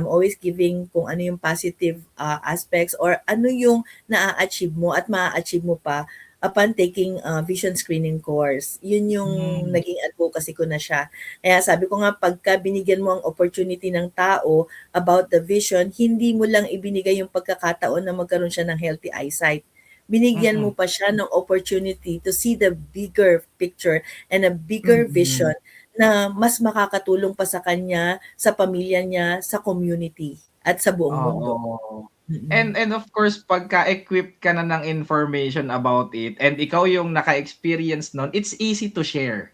always giving kung ano yung positive aspects or ano yung na-achieve mo at ma-achieve mo pa upon taking vision screening course. Yun yung naging advocacy ko na siya. Kaya sabi ko nga, pagka binigyan mo ang opportunity ng tao about the vision, hindi mo lang ibinigay yung pagkakataon na magkaroon siya ng healthy eyesight. Binigyan mo pa siya ng opportunity to see the bigger picture and a bigger vision na mas makakatulong pa sa kanya, sa pamilya niya, sa community at sa buong mundo. And of course, pagka-equipped ka na ng information about it and ikaw yung naka-experience nun, it's easy to share.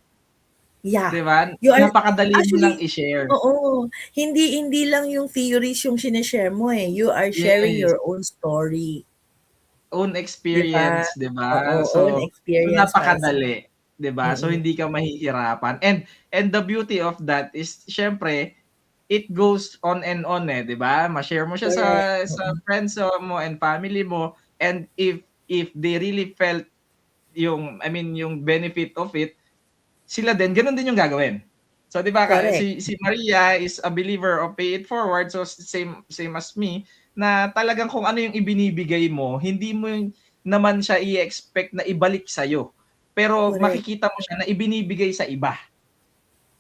Yeah. Diba? Napakadali mo lang i-share. Oo. Hindi lang yung theories yung sinishare mo eh. You are sharing your own story. Own experience, diba? Own experience. So napakadali. Diba? So hindi ka mahihirapan. And the beauty of that is, syempre, it goes on and on eh, 'di ba? Ma-share mo siya sa friends mo and family mo, and if they really felt yung benefit of it, sila din ganun din yung gagawin. So 'di ba, si Maria is a believer of pay it forward, so same as me, na talagang kung ano yung ibinibigay mo, hindi mo naman siya i-expect na ibalik sa iyo. Pero makikita mo siya na ibinibigay sa iba.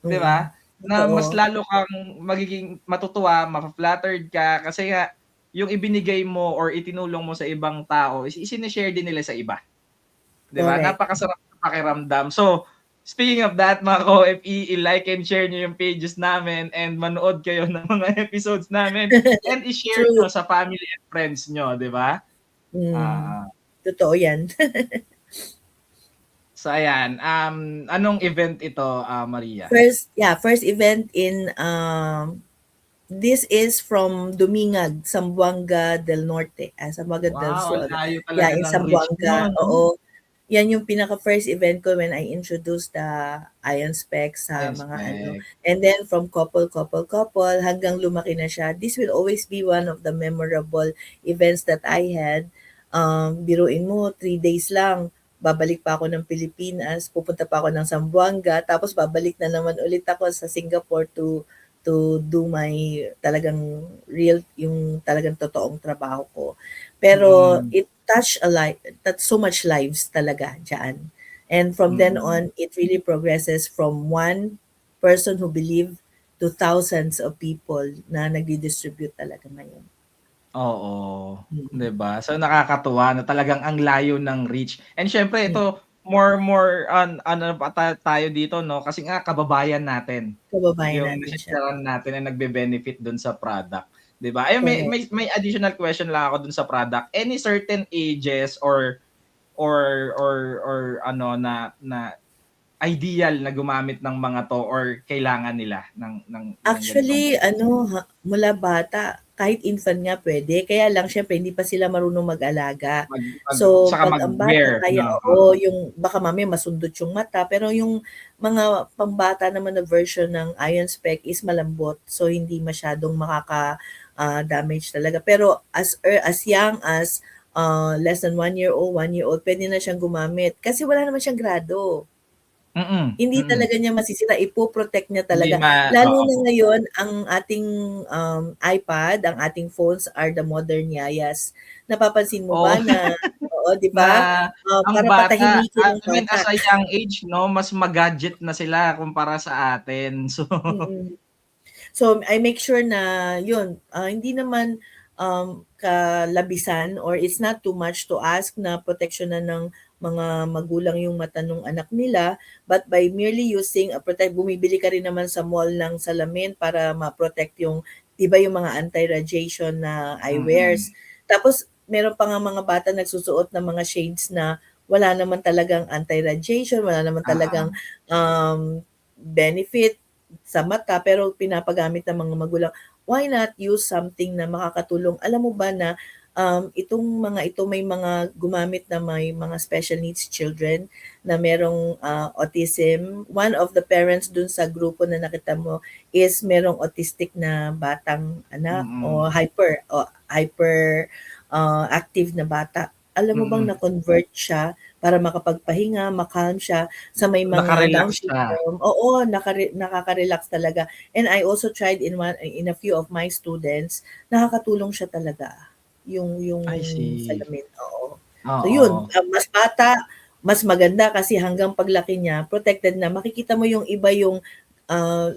'Di ba? Na mas lalo kang magiging matutuwa, ma-flattered ka kasi nga yung ibinigay mo or itinulong mo sa ibang tao, isinishare din nila sa iba. 'Di ba? Napakasarap ng pakiramdam. So, speaking of that, mga ka-OFE, i-like and share niyo yung pages namin and manood kayo ng mga episodes namin and i-share nyo sa family and friends nyo, 'di ba? Totoo 'yan. So ayan, anong event ito, Maria? First event in this is from Dumingag, Zamboanga del Norte, Zamboanga del Sur. In Zamboanga. Oo. Yan yung pinaka-first event ko when I introduced the Ion Specs sa mga And then from couple, hanggang lumaki na siya. This will always be one of the memorable events that I had. Biruin mo, 3 days lang. babalik pa ako ng Pilipinas, pupunta pa ako ng Zamboanga, tapos babalik na naman ulit ako sa Singapore to do my talagang real, yung talagang totoong trabaho ko. Pero Mm. it touched so much lives talaga diyan. And from then on, it really progresses from one person who believed to thousands of people na nagdi-distribute talaga ngayon. Oo, Mm. 'di ba? So nakakatuwa na talagang ang layo ng reach. And syempre Mm. ito more on ano pa tayo dito 'no, kasi nga kababayan natin Kababayan yung natin siya. nasisiraan natin na nagbe-benefit dun sa product, 'di ba? Ayun, may Correct. may may additional question lang ako dun sa product. Any certain ages or ano na ideal na gumamit ng mga 'to or kailangan nila ng ganitong Actually, mula bata, kahit infant nga pwede. Kaya lang siyempre hindi pa sila marunong mag-alaga. So, saka 'pag ang bata mag-wear kaya 'no? oo, yung baka mamaya masundot yung mata, pero yung mga pambata naman na version ng Ion Spec is malambot, so hindi masyadong damage talaga. Pero as young as, less than 1 year old, pwede na siyang gumamit kasi wala naman siyang grado. Hindi Mm. talaga niya masisira, ipo-protect niya Hindi talaga. Lalo oo. na ngayon ang ating, iPad, ang ating phones are the modern yayas. Napapansin mo Oo. ba na oo, 'di Na ba? ang Para bata, patahimikin ang I mean as bata. a young age 'no, mas ma-gadget na sila kumpara sa atin. So Mm. So, I make sure na yun, hindi naman, kalabisan or it's not too much to ask na proteksyonan ng mga magulang yung mata nung anak nila, but by merely using bumibili ka rin naman sa mall ng salamin para ma-protect yung 'di ba yung mga anti-radiation na eyewears. mm. Tapos meron pa ngang mga bata nagsusuot ng mga shades na wala naman talagang anti-radiation, wala naman talagang, Oo. benefit sa mata pero pinapagamit ng mga magulang. Why not use something na makakatulong? Alam mo ba na itong mga ito may mga gumamit na may mga special needs children na merong autism. One of the parents dun sa grupo na nakita mo is merong autistic na batang anak o Mm. hyper active na bata. Alam mo bang Mm. na-convert siya para makapagpahinga, ma-calm siya sa may mga Naka-relax Down siya. syndrome. Oo, nakaka-relax talaga. And I also tried in a few of my students, nakakatulong siya talaga, yung I see. salamin, oo. So yun, Oo. mas bata, mas maganda kasi hanggang paglaki niya protected na. Makikita mo yung iba yung,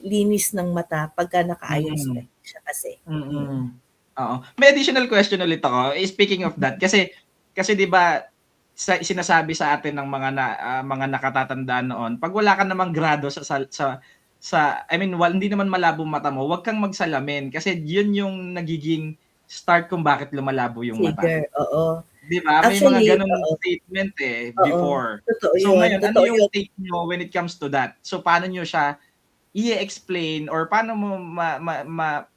linis ng mata pagka naka-iron Mm. spec siya kasi. Mm. Mm. Oo. May additional question ulit ako, speaking of that, kasi 'di ba sinasabi sa atin ng mga nakatatanda noon, 'pag wala ka namang grado I mean hindi naman malabo mata mo, 'wag kang magsalamin kasi yun yung nagiging start kung bakit lumalabo yung mata. Trigger, oo. 'Di ba? May mga Actually gano'ng oo, statement, eh, oo. before. Totoo So yun, ngayon, ano totoo yung yun. take niyo when it comes to that? So paano niyo siya i-explain or paano mo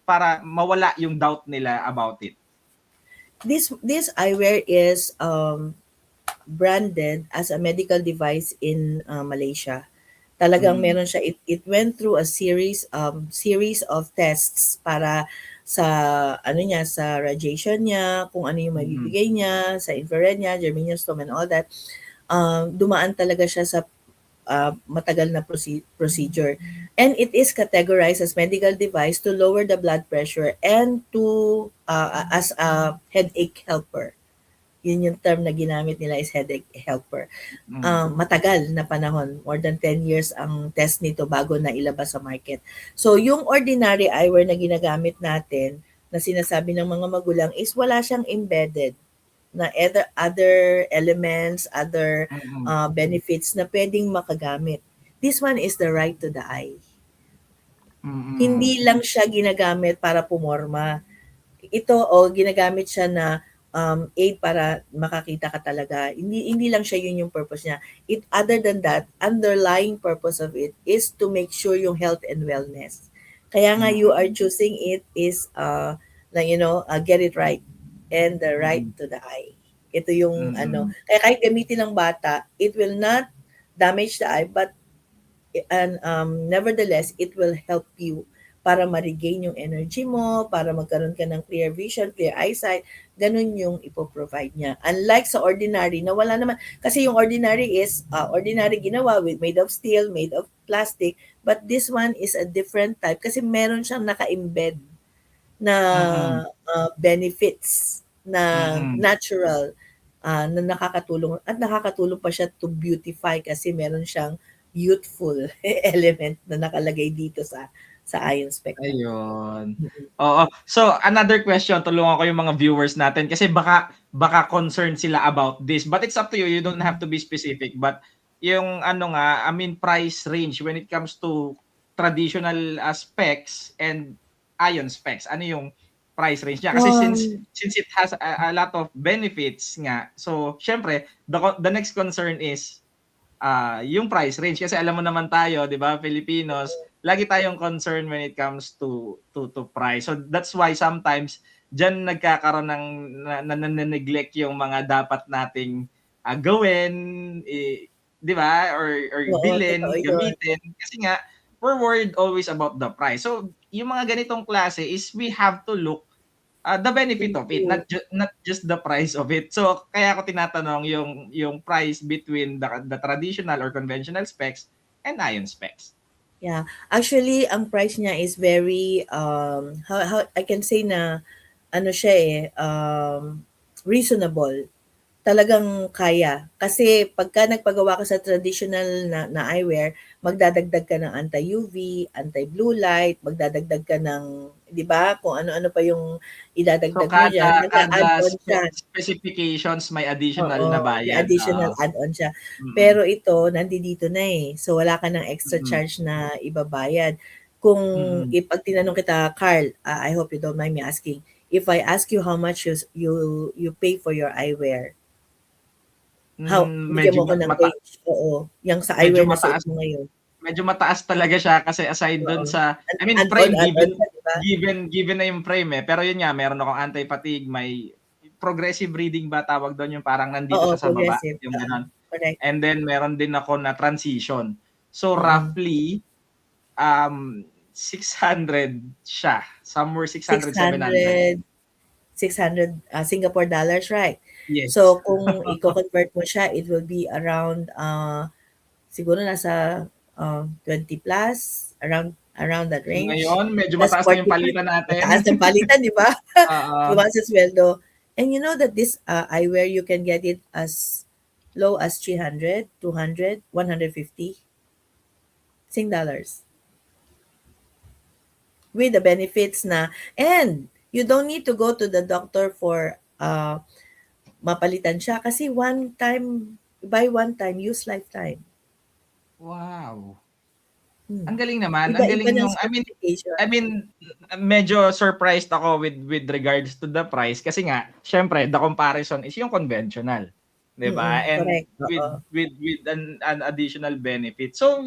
para mawala yung doubt nila about it? This eyewear is branded as a medical device in Malaysia. Talagang Mm. meron siya, it went through a series of tests para sa ano niya, sa radiation niya, kung ano yung Mm. mabibigay niya, sa infrared niya, germanium and all that. Dumaan talaga siya sa matagal na procedure. And it is categorized as medical device to lower the blood pressure and to as a headache helper. Yun yung term na ginamit nila is headache helper. Mm. Matagal na panahon, more than 10 years ang test nito bago na ilabas sa market. So yung ordinary eyewear na ginagamit natin na sinasabi ng mga magulang is wala siyang embedded na other elements, other Mm. benefits na pwedeng makagamit. This one is the right to the eye. Mm. Hindi lang siya ginagamit para pumorma. Ito ginagamit siya na aid para makakita ka talaga. Hindi lang siya yun yung purpose niya. Other than that, underlying purpose of it is to make sure yung health and wellness. Kaya nga you are choosing it is get it right and the right to the eye. Ito yung kaya kahit gamitin ng bata, it will not damage the eye but nevertheless it will help you para ma-regain yung energy mo, para magkaroon ka ng clear vision, clear eyesight, ganun yung ipoprovide niya. Unlike sa ordinary na wala naman, kasi yung ordinary is ordinary ginawa with made of steel, made of plastic, but this one is a different type kasi meron siyang naka-embed na benefits na natural na nakakatulong pa siya to beautify kasi meron siyang youthful element na nakalagay dito sa Ion Spec. Ayun. Oo. So, another question, tulungan ko yung mga viewers natin kasi baka concerned sila about this. But it's up to you. You don't have to be specific. But yung price range when it comes to traditional specs and Ion specs, ano yung price range niya? Kasi since it has a lot of benefits nga, so syempre, the next concern is yung price range. Kasi alam mo naman tayo, di ba, Filipinos, lagi tayong concern when it comes to price. So that's why sometimes diyan nagkakaroon ng neglect yung mga dapat nating gawin, di ba? Or bilhin, gamitin. Kasi nga, we're worried always about the price. So yung mga ganitong klase is we have to look the benefit of it, not just the price of it. So kaya ako tinatanong yung price between the traditional or conventional specs and Ion specs. Yeah. Actually, ang price niya is very how I can say na siya reasonable. Talagang kaya. Kasi pagka nagpagawa ka sa traditional na eyewear, magdadagdag ka ng anti-UV, anti-blue light, magdadagdag ka ng, di ba, kung ano-ano pa yung idadagdag mo dyan. Kada specifications may additional na bayad. May additional add-on siya. Pero ito, nandito na eh. So wala ka ng extra charge na ibabayad. Kung pag tinanong kita, Carl, I hope you don't mind me asking, if I ask you how much you pay for your eyewear, bigyan mo ko ng range. Oo. Yung sa eyewear na suot mo ngayon. Medyo mataas talaga siya kasi aside doon sa, frame, given na yung frame eh. Pero yun nga, meron akong anti-fatigue, may progressive reading ba tawag doon, yung parang nandito sa baba. Yung ganun. Correct. And then meron din ako na transition. So roughly, 600 siya. Somewhere 600, 700. 600 Singapore dollars, right? Yes. So kung i-convert mo siya, it will be around siguro nasa 20 plus, around that range. Ngayon, medyo mataas na yung palitan natin. Mataas ng palitan, di ba? Tumaas sa sweldo. And you know that this eyewear, you can get it as low as 300, 200, 150 Sing dollars. With the benefits na, and you don't need to go to the doctor for mapalitan siya kasi buy one time, use lifetime. Wow. Ang galing naman. Iba, ang galing iba nung, medyo surprised ako with regards to the price kasi nga, syempre, the comparison is yung conventional. 'Di ba? And correct. with an additional benefit. So,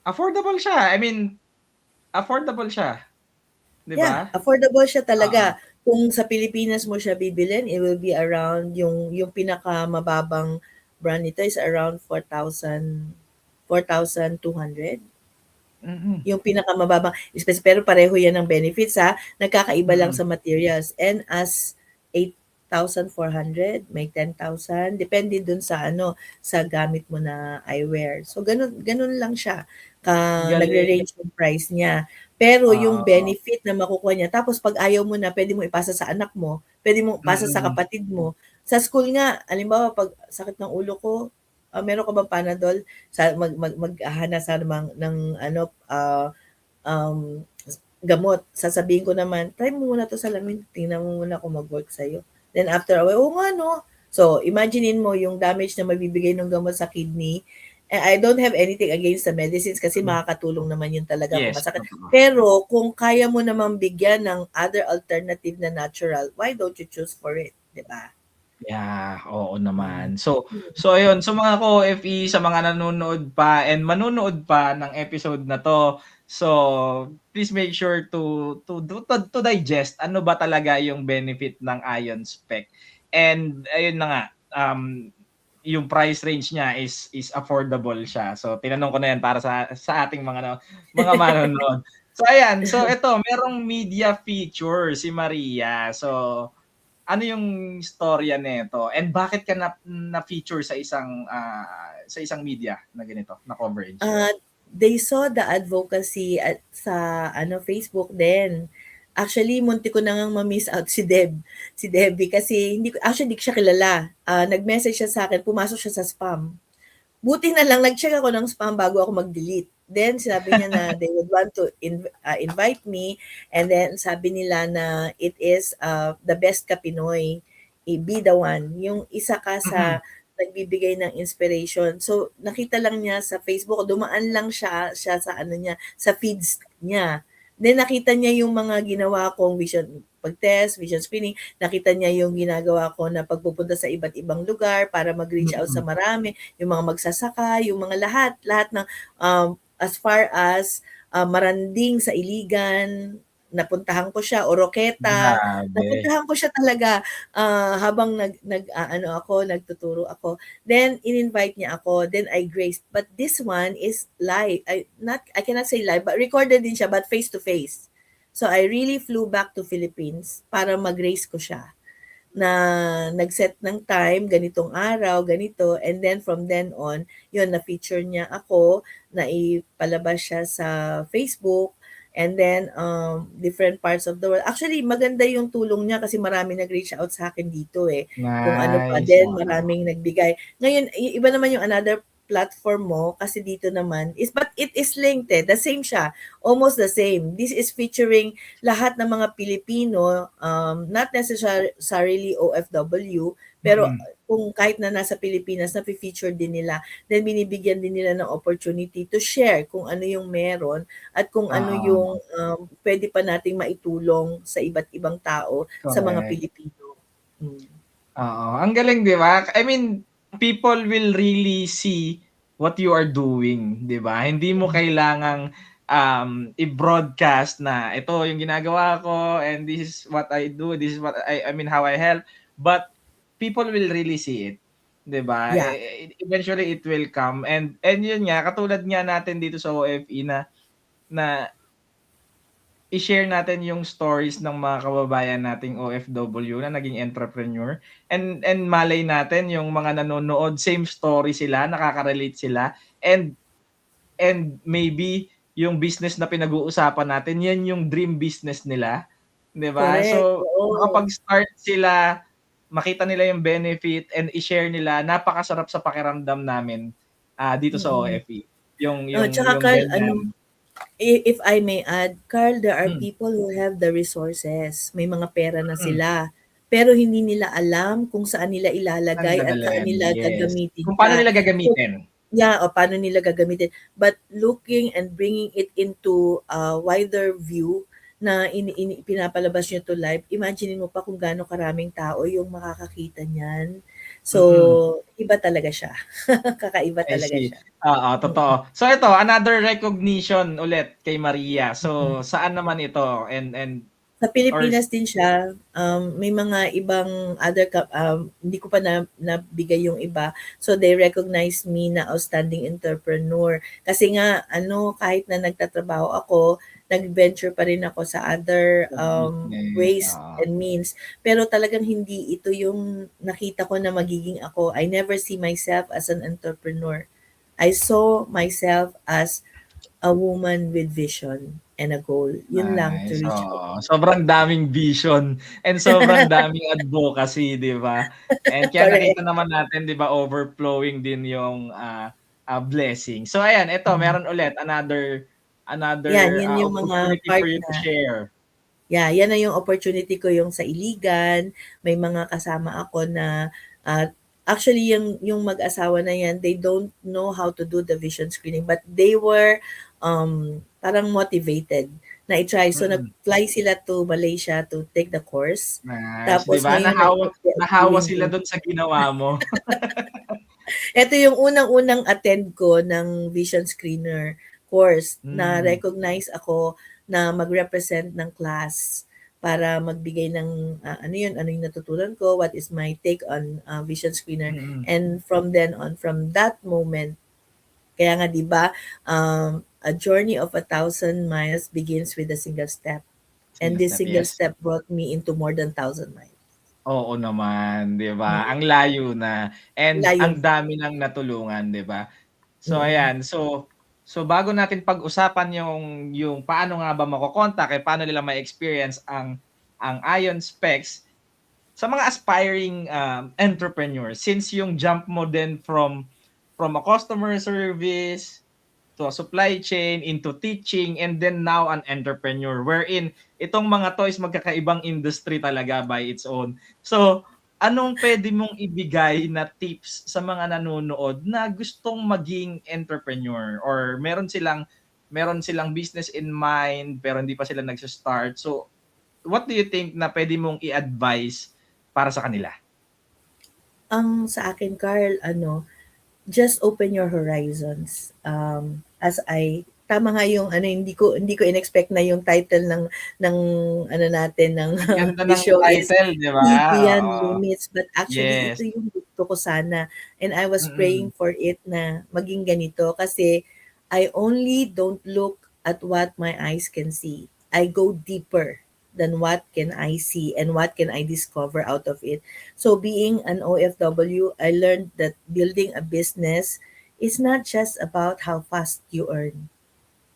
affordable siya. Affordable siya. 'Di ba? Yeah, affordable siya talaga. Kung sa Pilipinas mo siya bibilin, it will be around yung pinakamababang brand nito is around 4,200. Yung pinakamababang, pero pareho yan ng benefits ha. Nagkakaiba lang sa materials. And as 8,400, may 10,000, depende dun sa sa gamit mo na eyewear. So ganun lang siya. Nagre-range yung price niya. Pero yung benefit na makukuha niya, tapos pag ayaw mo na, pwede mo ipasa sa anak mo, pwede mo ipasa sa kapatid mo. Sa school nga, halimbawa pag sakit ng ulo ko, meron ka bang Panadol? Maghahana sa ng gamot. Sasabihin ko naman, try mo muna to sa salamin, tingnan mo muna kung mag-work sa'yo. Then after a while, nga no. So, imaginein mo yung damage na mabibigay ng gamot sa kidney. I don't have anything against the medicines kasi makakatulong naman yun talaga kung masakit. Pero kung kaya mo naman bigyan ng other alternative na natural, why don't you choose for it? Diba? Yeah, oo naman. So ayun, so mga ka-OFE, sa mga nanonood pa and manunood pa ng episode na to, so please make sure to digest ano ba talaga yung benefit ng Ion Spec. And ayun na nga, yung price range niya is affordable siya. So tinanong ko na yan para sa ating mga manonood. So ayan, so ito, merong media feature si Maria. So ano yung storya nito and bakit ka na-feature sa isang media na ganito, na coverage? They saw the advocacy at sa Facebook din. Actually, munti ko na ngang ma-miss out si Debbie kasi hindi ko siya kilala. Nag-message siya sa akin, pumasok siya sa spam. Buti na lang nag-check ako ng spam bago ako mag-delete. Then sinabi niya na they would want to invite me, and then sabi nila na it is the best ka Pinoy, be the one. Yung isa ka sa nagbibigay ng inspiration. So nakita lang niya sa Facebook, dumaan lang siya sa sa feeds niya. Then nakita niya yung mga ginawa kong vision pag-test, vision screening, nakita niya yung ginagawa ko na pagpupunta sa iba't ibang lugar para mag-reach out sa marami, yung mga magsasaka, yung mga lahat ng as far as Maranding sa Iligan, napuntahan ko siya, Oroqueta, napuntahan ko siya talaga habang nagtuturo ako. Then in-invite niya ako, then I graced. But this one is live. I cannot say live, but recorded din siya, but face to face. So I really flew back to Philippines para mag-grace ko siya. Na nag-set ng time, ganitong araw, ganito, and then from then on, yun, na-feature niya ako, na ipalabas siya sa Facebook, and then different parts of the world. Actually, maganda yung tulong niya kasi marami nag-reach out sa akin dito eh. Nice. Kung ano pa din, maraming nagbigay. Ngayon, iba naman yung another platform mo kasi dito naman but it is linked the same siya, almost the same. This is featuring lahat ng mga Pilipino, not necessarily OFW, pero kung kahit na nasa Pilipinas, na-feature din nila, then binibigyan din nila ng opportunity to share kung ano yung meron at kung ano yung pwede pa nating maitulong sa iba't ibang tao, sa mga Pilipino. Ang galing, di ba? I mean, people will really see what you are doing, 'di ba? Hindi mo kailangang i-broadcast na ito yung ginagawa ko and this is what I do, this is what I mean how I help, but people will really see it, 'di ba? Yeah. Eventually it will come and yun nga katulad nga natin dito sa OFE na i-share natin yung stories ng mga kababayan nating OFW na naging entrepreneur and malay natin yung mga nanonood, same story sila, nakaka-relate sila and maybe yung business na pinag-uusapan natin, yan yung dream business nila, 'di ba? So makapag-start sila, makita nila yung benefit and i-share nila, napakasarap sa pakiramdam namin dito sa OFE. Yung tsaka Carl, if I may add, Carl, there are people who have the resources. May mga pera na sila. Pero hindi nila alam kung saan nila ilalagay at saan nila gagamitin. Kung paano nila gagamitin. O paano nila gagamitin. But looking and bringing it into a wider view na pinapalabas nyo to live, imagine mo pa kung gaano karaming tao yung makakakita niyan. So, iba talaga siya. Kakaiba talaga siya. Totoo. So ito, another recognition ulit kay Maria. So, saan naman ito? And sa Pilipinas din siya. May mga ibang hindi ko pa nabigay yung iba. So, they recognize me na outstanding entrepreneur. Kasi nga, kahit na nagtatrabaho ako, nag-venture pa rin ako sa other ways and means. Pero talagang hindi ito yung nakita ko na magiging ako. I never see myself as an entrepreneur. I saw myself as a woman with vision and a goal. Yun lang to reach out. Sobrang daming vision and sobrang daming advocacy, di ba? And kaya nakita naman natin, di ba, overflowing din yung blessing. So ayan, ito, meron ulit another yan yung mga opportunity for you to share. Yeah, yan na yung opportunity ko yung sa Iligan. May mga kasama ako na actually yung mag-asawa na yan, they don't know how to do the vision screening but they were parang motivated na i-try. So nag-fly sila to Malaysia to take the course. Nice. Tapos diba? Nahawa sila doon sa ginawa mo. Ito yung unang-unang attend ko ng vision screener course na recognize ako na mag-represent ng class para magbigay ng ano yung natutunan ko, what is my take on Vision Screener. Mm. And from then on, from that moment, kaya nga 'di ba, a journey of 1,000 miles begins with a single step. And this single Yes. step brought me into more than 1,000 miles. Oo naman, 'di ba? Mm. Ang layo na and Layo ang na. dami ng natulungan, 'di ba? So Mm. ayan, so bago natin pag-usapan yung paano nga ba mako-contact, paano nila ma-experience ang Ion Specs sa mga aspiring entrepreneurs, since yung jump mo din from a customer service to a supply chain into teaching and then now an entrepreneur, wherein itong mga to is magkakaibang industry talaga by its own. So anong pwede mong ibigay na tips sa mga nanonood na gustong maging entrepreneur or meron silang business in mind pero hindi pa sila nagsa-start? So what do you think na pwede mong i-advise para sa kanila? Ang sa akin, Carl, just open your horizons. Tama nga yung hindi ko in-expect na yung title ng natin ng Ganda the ng show is title, 'di ba? Beyond Oo. Limits, but actually Yes. ito yung gusto ko sana, and I was Mm. praying for it na maging ganito kasi I only don't look at what my eyes can see. I go deeper than what can I see and what can I discover out of it. So being an OFW, I learned that building a business is not just about how fast you earn,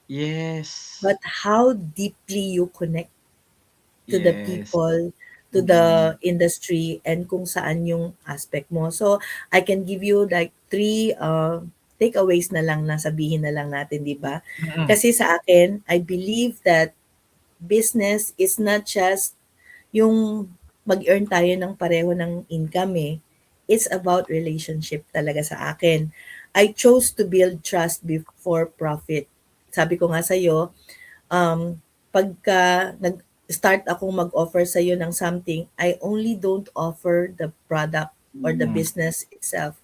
Yes. but how deeply you connect to the Yes. people, to Mm. the industry, and kung saan yung aspect mo. So, I can give you like 3 takeaways na lang na sabihin na lang natin, di ba? Mm. Kasi sa akin, I believe that business is not just yung mag-earn tayo ng pareho ng income eh. It's about relationship talaga sa akin. I chose to build trust before profit. Sabi ko nga sa'yo, pagka nag-start akong mag-offer sa'yo ng something, I only don't offer the product or the Mm. business itself.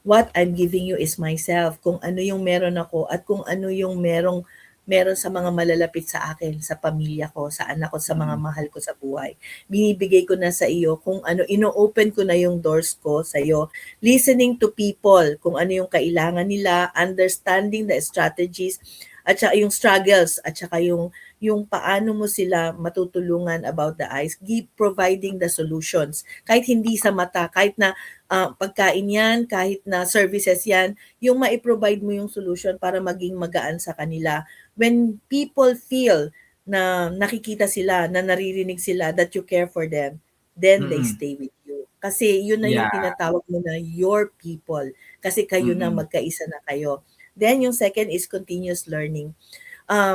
What I'm giving you is myself, kung ano yung meron ako at kung ano yung meron sa mga malalapit sa akin, sa pamilya ko, sa anak ko, sa mga Mm. mahal ko sa buhay. Binibigay ko na sa iyo kung ano, ino-open ko na yung doors ko sa iyo. Listening to people, kung ano yung kailangan nila, understanding the strategies, at saka yung struggles, at saka yung paano mo sila matutulungan about the eyes, providing the solutions. Kahit hindi sa mata, kahit na pagkain yan, kahit na services yan, yung ma-provide mo yung solution para maging magaan sa kanila. When people feel na nakikita sila, na naririnig sila, that you care for them, then they Mm. stay with you. Kasi yun na yung Yeah. tinatawag mo na your people. Kasi kayo na Mm. magkaisa na kayo. Then yung second is continuous learning.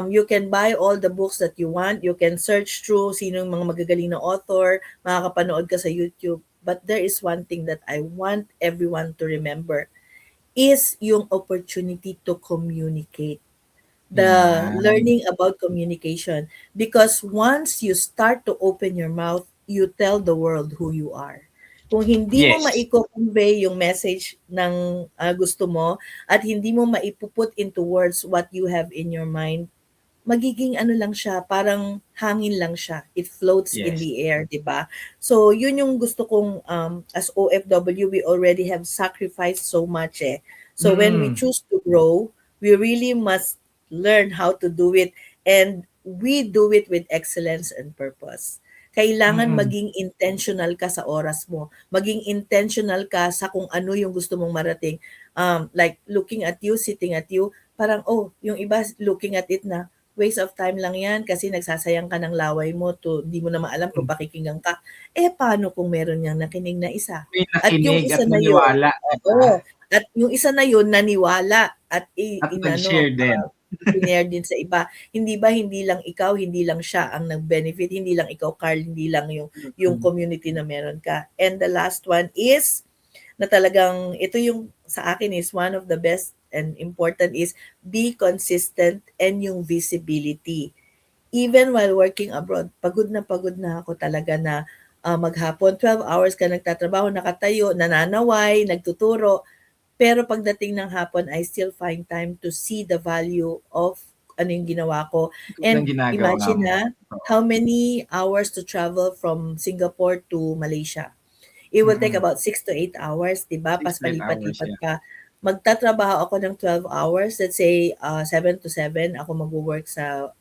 You can buy all the books that you want. You can search through sino yung mga magagaling na author, makakapanood ka sa YouTube. But there is one thing that I want everyone to remember is yung opportunity to communicate. The Yan. learning about communication. Because once you start to open your mouth, you tell the world who you are. Kung hindi mo Yes. maiko-convey yung message ng gusto mo at hindi mo maipuput into words what you have in your mind, magiging ano lang siya, parang hangin lang siya. It floats in Yes. the air, 'di ba? So, yun yung gusto kong as OFW, we already have sacrificed so much eh. So, when we Mm. choose to grow, we really must learn how to do it, and we do it with excellence and purpose. Kailangan Mm. maging intentional ka sa oras mo. Maging intentional ka sa kung ano yung gusto mong marating. Like looking at you, sitting at you, parang yung iba looking at it na waste of time lang yan kasi nagsasayang ka ng laway mo to di mo na maalam kung pakikinggan ka. Paano kung meron niyang nakinig na isa? May At yung nakinig isa at na yun, naniwala, 'di ba? oo, at yung isa na yun naniwala at At nag-share din. share din sa iba. Hindi ba hindi lang ikaw, hindi lang siya ang nag-benefit, hindi lang ikaw, Carl, hindi lang yung community na meron ka. And the last one is na talagang ito yung sa akin is one of the best and important is be consistent and yung visibility. Even while working abroad, pagod na ako talaga na maghapon, 12 hours ka nagtatrabaho, nakatayo, nananaway, nagtuturo. Pero pagdating ng hapon, I still find time to see the value of ano yung ginawa ko. Ang And ginagawa imagine mo. na, Oo. how many hours to travel from Singapore to Malaysia. It will take about 6 to 8 hours, 'di ba? 6 Pas to 8 hours, palipat-lipat yeah. ka. Magtatrabaho ako ng 12 hours, let's say 7 to 7 ako magwo-work sa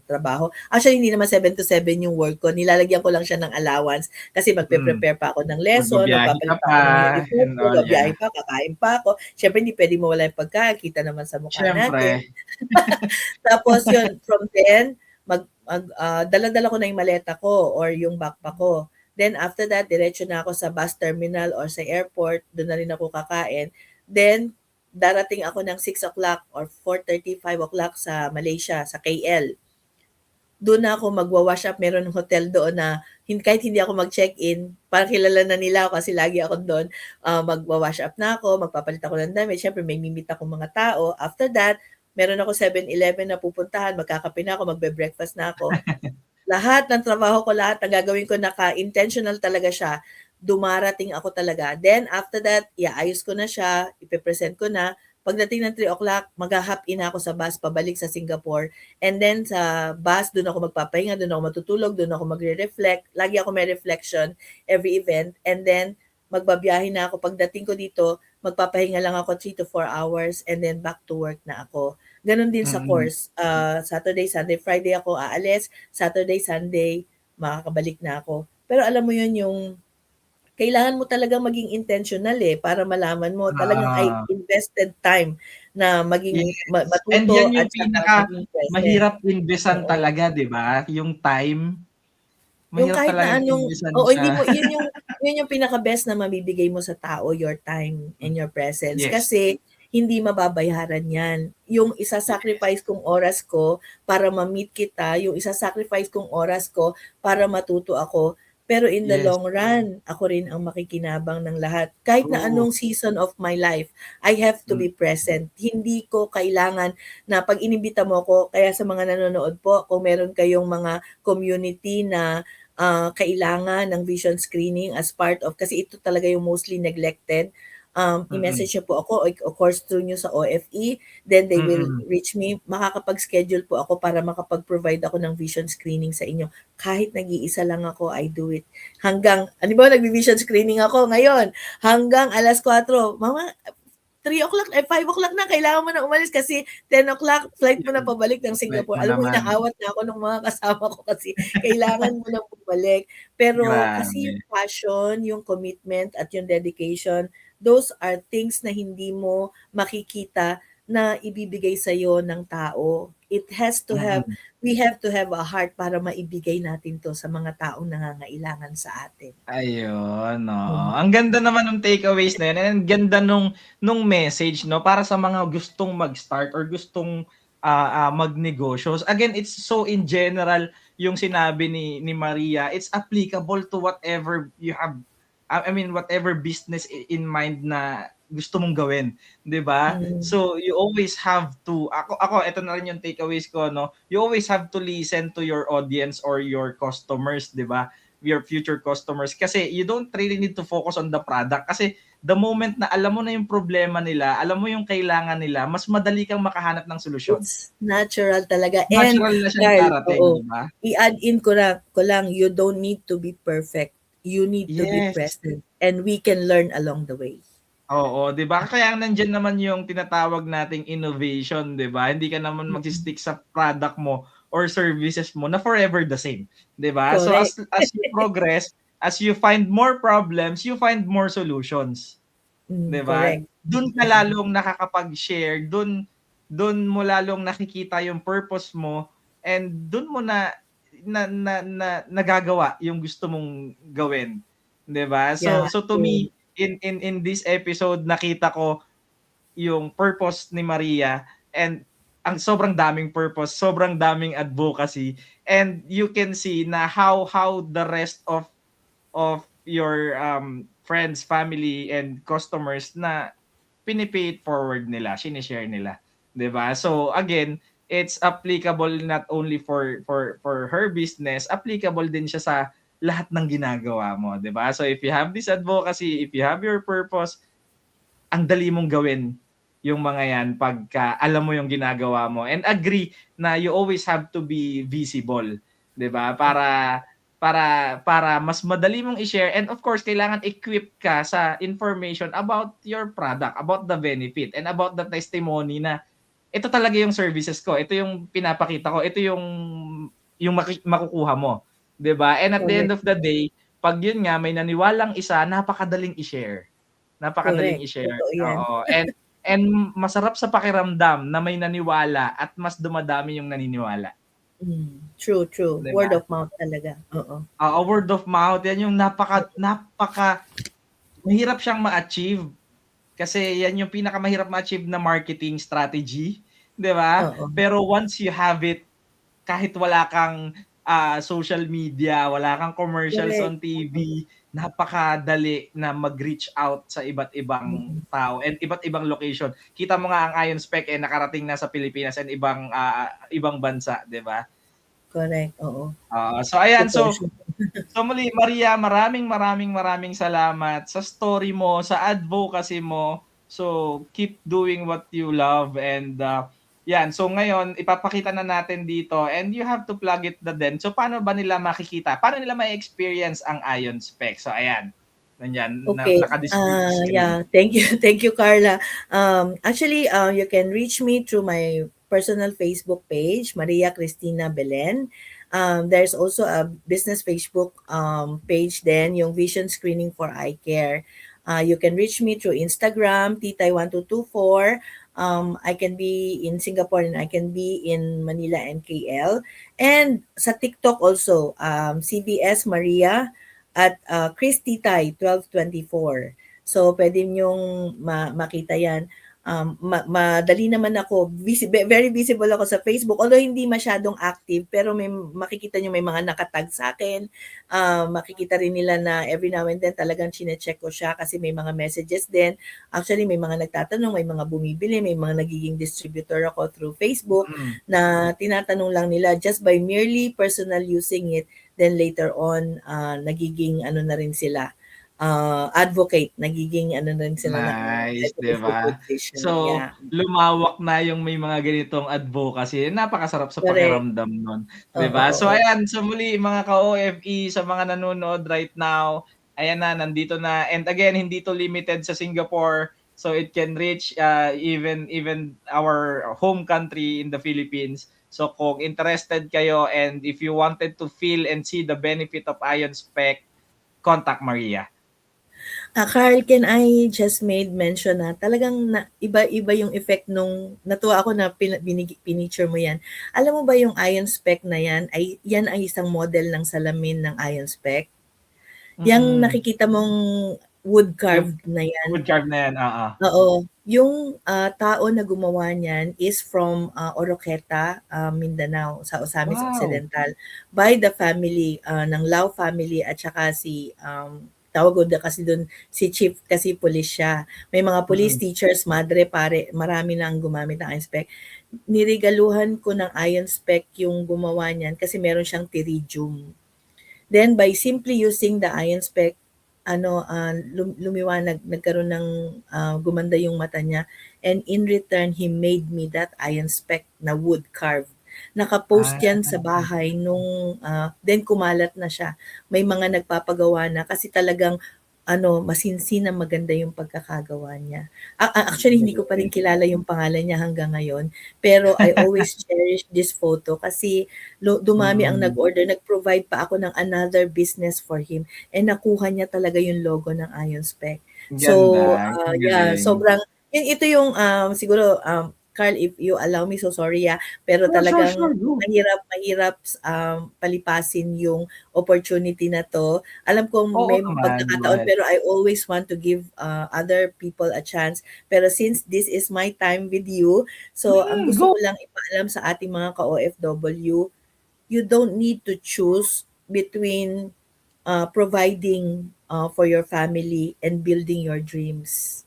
trabaho. Actually, hindi naman 7 to 7 yung work ko. Nilalagyan ko lang siya ng allowance kasi magpe-prepare pa ako ng lesson, Magbibiyahe magpapalit ka pa pa ako ng uniform and ko, all, babiyahe yeah. pa, kakain pa ako. Siyempre, hindi pwedeng mawala yung pagkain. Kita naman sa mukha natin. Siyempre. Tapos yun, from then, dala-dala ko na yung maleta ko or yung backpack ko. Then after that, diretso na ako sa bus terminal or sa airport. Doon na rin ako kakain. Then, darating ako ng 6 o'clock or 4:30, 5 o'clock sa Malaysia, sa KL. Doon na ako magwa-wash up. Meron ng hotel doon na kahit hindi ako mag-check-in, parang kilala na nila ako kasi lagi ako doon. Magwa-wash up na ako, magpapalit ako ng damit. Siyempre, may mimit akong mga tao. After that, meron ako 7-Eleven na pupuntahan, magkakape na ako, magbe-breakfast na ako. Lahat ng trabaho ko, lahat ng gagawin ko, naka-intentional talaga siya. Dumarating ako talaga. Then, after that, iaayos ko na siya, ipipresent ko na. Pagdating ng 3 o'clock, mag-hop in ako sa bus pabalik sa Singapore. And then sa bus, doon ako magpapahinga, doon ako matutulog, doon ako magre-reflect. Lagi ako may reflection every event. And then, magbabiyahe na ako. Pagdating ko dito, magpapahinga lang ako 3 to 4 hours and then back to work na ako. Ganon din sa course. Saturday, Sunday, Friday ako aalis. Saturday, Sunday, makakabalik na ako. Pero alam mo yun, yung kailangan mo talagang maging intentional para malaman mo talagang I invested time na maging Yes. And matuto yan yung at saka pinaka maging present. mahirap invesan Oo. talaga, 'di ba? Yung time. Yung Mahirap kahit na talagang anong invesan hindi siya. mo yun yung pinaka-best na mabibigay mo sa tao, your time and your presence. Yes. Kasi hindi mababayaran yan. Yung isa-sacrifice kong oras ko para ma-meet kita, yung isa-sacrifice kong oras ko para matuto ako. Pero in the Yes. long run, ako rin ang makikinabang ng lahat. Kahit na True. anong season of my life, I have to be present. Hindi ko kailangan na pag inibita mo ko, kaya sa mga nanonood po, kung meron kayong mga community na kailangan ng vision screening as part of, kasi ito talaga yung mostly neglected, i-message niyo po ako, of course through nyo sa OFE, then they will reach me. Makakapag-schedule po ako para makapag-provide ako ng vision screening sa inyo. Kahit nag-iisa lang ako, I do it. Hanggang, ano ba, nag-vision screening ako ngayon, hanggang 4:00, Mama, 3 o'clock, 5 o'clock na, kailangan mo na umalis kasi 10 o'clock, flight mo na pabalik ng Singapore. Alam mo, inaawat na ako ng mga kasama ko kasi kailangan mo na bumalik. Pero kasi yung passion, yung commitment, at yung dedication, those are things na hindi mo makikita na ibibigay sa'yo ng tao. It has to have, we have to have a heart para maibigay natin to sa mga taong nangangailangan sa atin. Ayun, Ang ganda naman ng takeaways na yun. And ang ganda nung message, no, para sa mga gustong mag-start or gustong magnegosyo. Again, it's so in general yung sinabi ni Maria. It's applicable to whatever you have, I mean, whatever business in mind na gusto mong gawin, 'di ba? So you always have to, ako ito na rin yung takeaways ko, no. You always have to listen to your audience or your customers, 'di ba? Your future customers, kasi you don't really need to focus on the product, kasi the moment na alam mo na yung problema nila, alam mo yung kailangan nila, mas madali kang makahanap ng solusyon. It's natural talaga. Natural And na siyang darating, di ba? I-add in ko lang, you don't need to be perfect. You need to be present. And we can learn along the way. Oo, 'di ba? Kaya nandiyan naman yung tinatawag nating innovation, 'di ba? Hindi ka naman magsi-stick sa product mo or services mo na forever the same, 'di ba? So as you progress, as you find more problems, you find more solutions. 'Di ba? Doon ka lalong nakakapag-share, doon mo lalong nakikita yung purpose mo, and doon mo na nagagawa yung gusto mong gawin, 'di ba? So to me, in this episode, nakita ko yung purpose ni Maria, and ang sobrang daming purpose, sobrang daming advocacy, and you can see na how the rest of your friends, family, and customers na pinipay it forward nila, sinishare nila, 'di ba? So again, it's applicable not only for her business, applicable din siya sa lahat ng ginagawa mo, 'di ba? So if you have this advocacy, if you have your purpose, ang dali mong gawin yung mga yan pagka alam mo yung ginagawa mo, and agree na you always have to be visible, 'di ba? Para mas madali mong i-share, and of course kailangan equipped ka sa information about your product, about the benefit, and about the testimony na ito talaga yung services ko, ito yung pinapakita ko, ito yung makukuha mo, 'di ba? And at the end Correct. of the day, 'pag yun nga may naniwalang isa, napakadaling i-share. Napakadaling Correct. i-share, Totoo yan. oo. And masarap sa pakiramdam na may naniwala at mas dumadami yung naniniwala, True, true. 'di Word ba? of mouth talaga. Oo. Oo, word of mouth, yan yung napaka mahirap siyang ma-achieve. Kasi yan yung pinakamahirap ma-achieve na marketing strategy, 'di ba? Oo. Pero once you have it, kahit wala kang social media, wala kang commercials Correct. on TV, napakadali na mag-reach out sa iba't ibang Mm. tao and iba't ibang location. Kita mo nga ang Ion Spec nakarating na sa Pilipinas and ibang bansa, 'di ba? Correct. Oo. So ayan, Totoo so siya. So muli, Maria, maraming salamat sa story mo, sa advocacy mo. So keep doing what you love, and yan. So ngayon ipapakita na natin dito, and you have to plug it then. So paano ba nila makikita? Paano nila ma-experience ang Ion Spec? So ayan. Nandiyan, Okay. naka-display sa screen. Yeah. Thank you. Thank you, Carla. Actually, you can reach me through my personal Facebook page, Maria Cristina Belen. There's also a business Facebook page then, yung Vision Screening for Eye Care. You can reach me through Instagram, titay1224. I can be in Singapore and I can be in Manila and KL. And sa TikTok also, CBS Maria at Chris Titay 1224. So pwede niyong makita yan. Madali naman ako, very visible ako sa Facebook, although hindi masyadong active, pero may makikita niyo may mga nakatag sa akin. Makikita rin nila na every now and then talagang chine-check ko siya kasi may mga messages din. Actually, may mga nagtatanong, may mga bumibili, may mga nagiging distributor ako through Facebook na tinatanong lang nila just by merely personal using it, then later on nagiging ano na rin sila, advocate, nagiging ano na rin sila ng Nice, 'di executive ba? position. So, Yeah. lumawak na yung may mga ganitong advocacy. Napakasarap sa Correct. pakiramdam nun, 'di Oo, ba? So oo. ayan, so muli mga ka-OFE, sa mga nanonood right now, ayan na, nandito na. And again, hindi to limited sa Singapore. So it can reach even our home country in the Philippines. So kung interested kayo and if you wanted to feel and see the benefit of Ion Spec, contact Maria. Carl, can I just made mention na talagang iba-iba yung effect nung natuwa ako na pinicture mo yan. Alam mo ba yung Ion Spec na yan ay isang model ng salamin ng Ion Spec? Yang nakikita mong wood carved na yan. Wood carved na yan, oo. Oo. Yung tao na gumawa niyan is from Oroqueta, Mindanao, sa Osamis Wow. Occidental, by the family ng Lau family at saka si tawag ko kasi doon si Chief kasi police siya. May mga police teachers, madre, pare, marami na ang gumamit ng Ion Spec. Niregaluhan ko ng Ion Spec yung gumawa niyan kasi meron siyang pterygium. Then by simply using the Ion Spec, lumiwanag, nagkaroon ng gumanda yung mata niya, and in return he made me that Ion Spec na wood carved. Nakapost yan sa bahay nung then kumalat na siya. May mga nagpapagawa na kasi talagang masinsin na maganda yung pagkakagawa niya. Actually, hindi ko pa rin kilala yung pangalan niya hanggang ngayon, pero I always cherish this photo kasi dumami ang nag-order. Nag-provide pa ako ng another business for him, and nakuha niya talaga yung logo ng Ion Spec. So, yeah, sobrang, ito yung siguro, Carl, if you allow me, so sorry pero talagang mahirap palipasin yung opportunity na to. Alam kong may pagkakataon, pero I always want to give other people a chance. Pero since this is my time with you, so ang gusto ko lang ipaalam sa ating mga ka-OFW, you don't need to choose between providing for your family and building your dreams.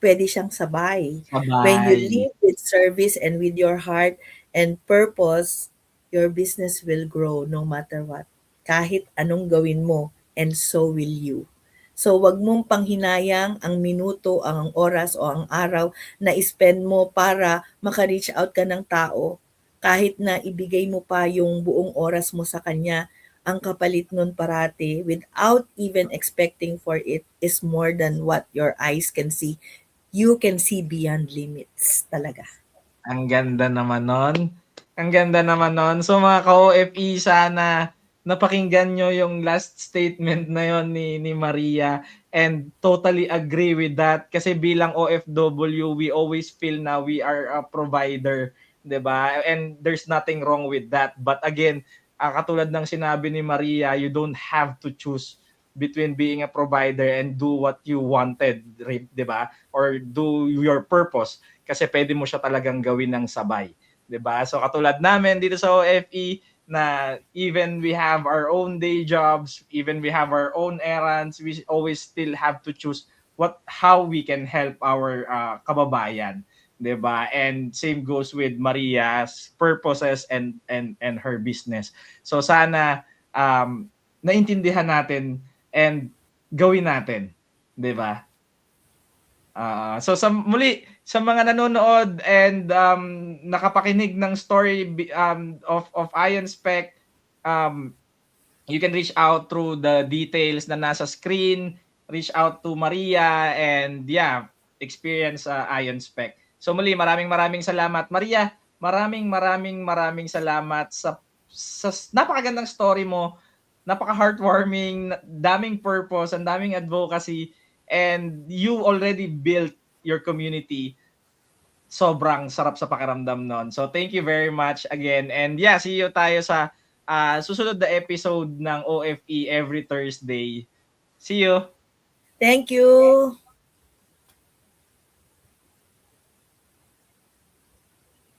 Pwede siyang sabay. When you live with service and with your heart and purpose, your business will grow no matter what. Kahit anong gawin mo, and so will you. So wag mong panghinayang ang minuto, ang oras o ang araw na spend mo para maka-reach out ka ng tao. kahit na ibigay mo pa yung buong oras mo sa kanya, ang kapalit nun parati without even expecting for it is more than what your eyes can see. You can see beyond limits talaga. Ang ganda naman nun. Ang ganda naman nun. So mga ka-OFE, sana napakinggan nyo yung last statement na yon ni Maria, and totally agree with that, kasi bilang OFW, we always feel na we are a provider, 'di ba? And there's nothing wrong with that. But again, katulad ng sinabi ni Maria, you don't have to choose between being a provider and do what you wanted, 'di ba? Or do your purpose, kasi pwede mo siya talagang gawin ng sabay, 'di ba? So katulad namin dito sa OFE, na even we have our own day jobs, even we have our own errands, we always still have to choose how we can help our kababayan, 'di ba? And same goes with Maria's purposes and her business. So sana naintindihan natin and gawin natin, 'di ba? So muli sa mga nanonood and nakapakinig ng story of Ion Spec, you can reach out through the details na nasa screen, reach out to Maria, and experience Ion Spec. So muli, maraming salamat Maria. Maraming salamat sa napakagandang story mo. Napaka-heartwarming, daming purpose, ang daming advocacy, and you already built your community. Sobrang sarap sa pakiramdam nun. So thank you very much again. And see you tayo sa susunod na episode ng OFE every Thursday. See you! Thank you!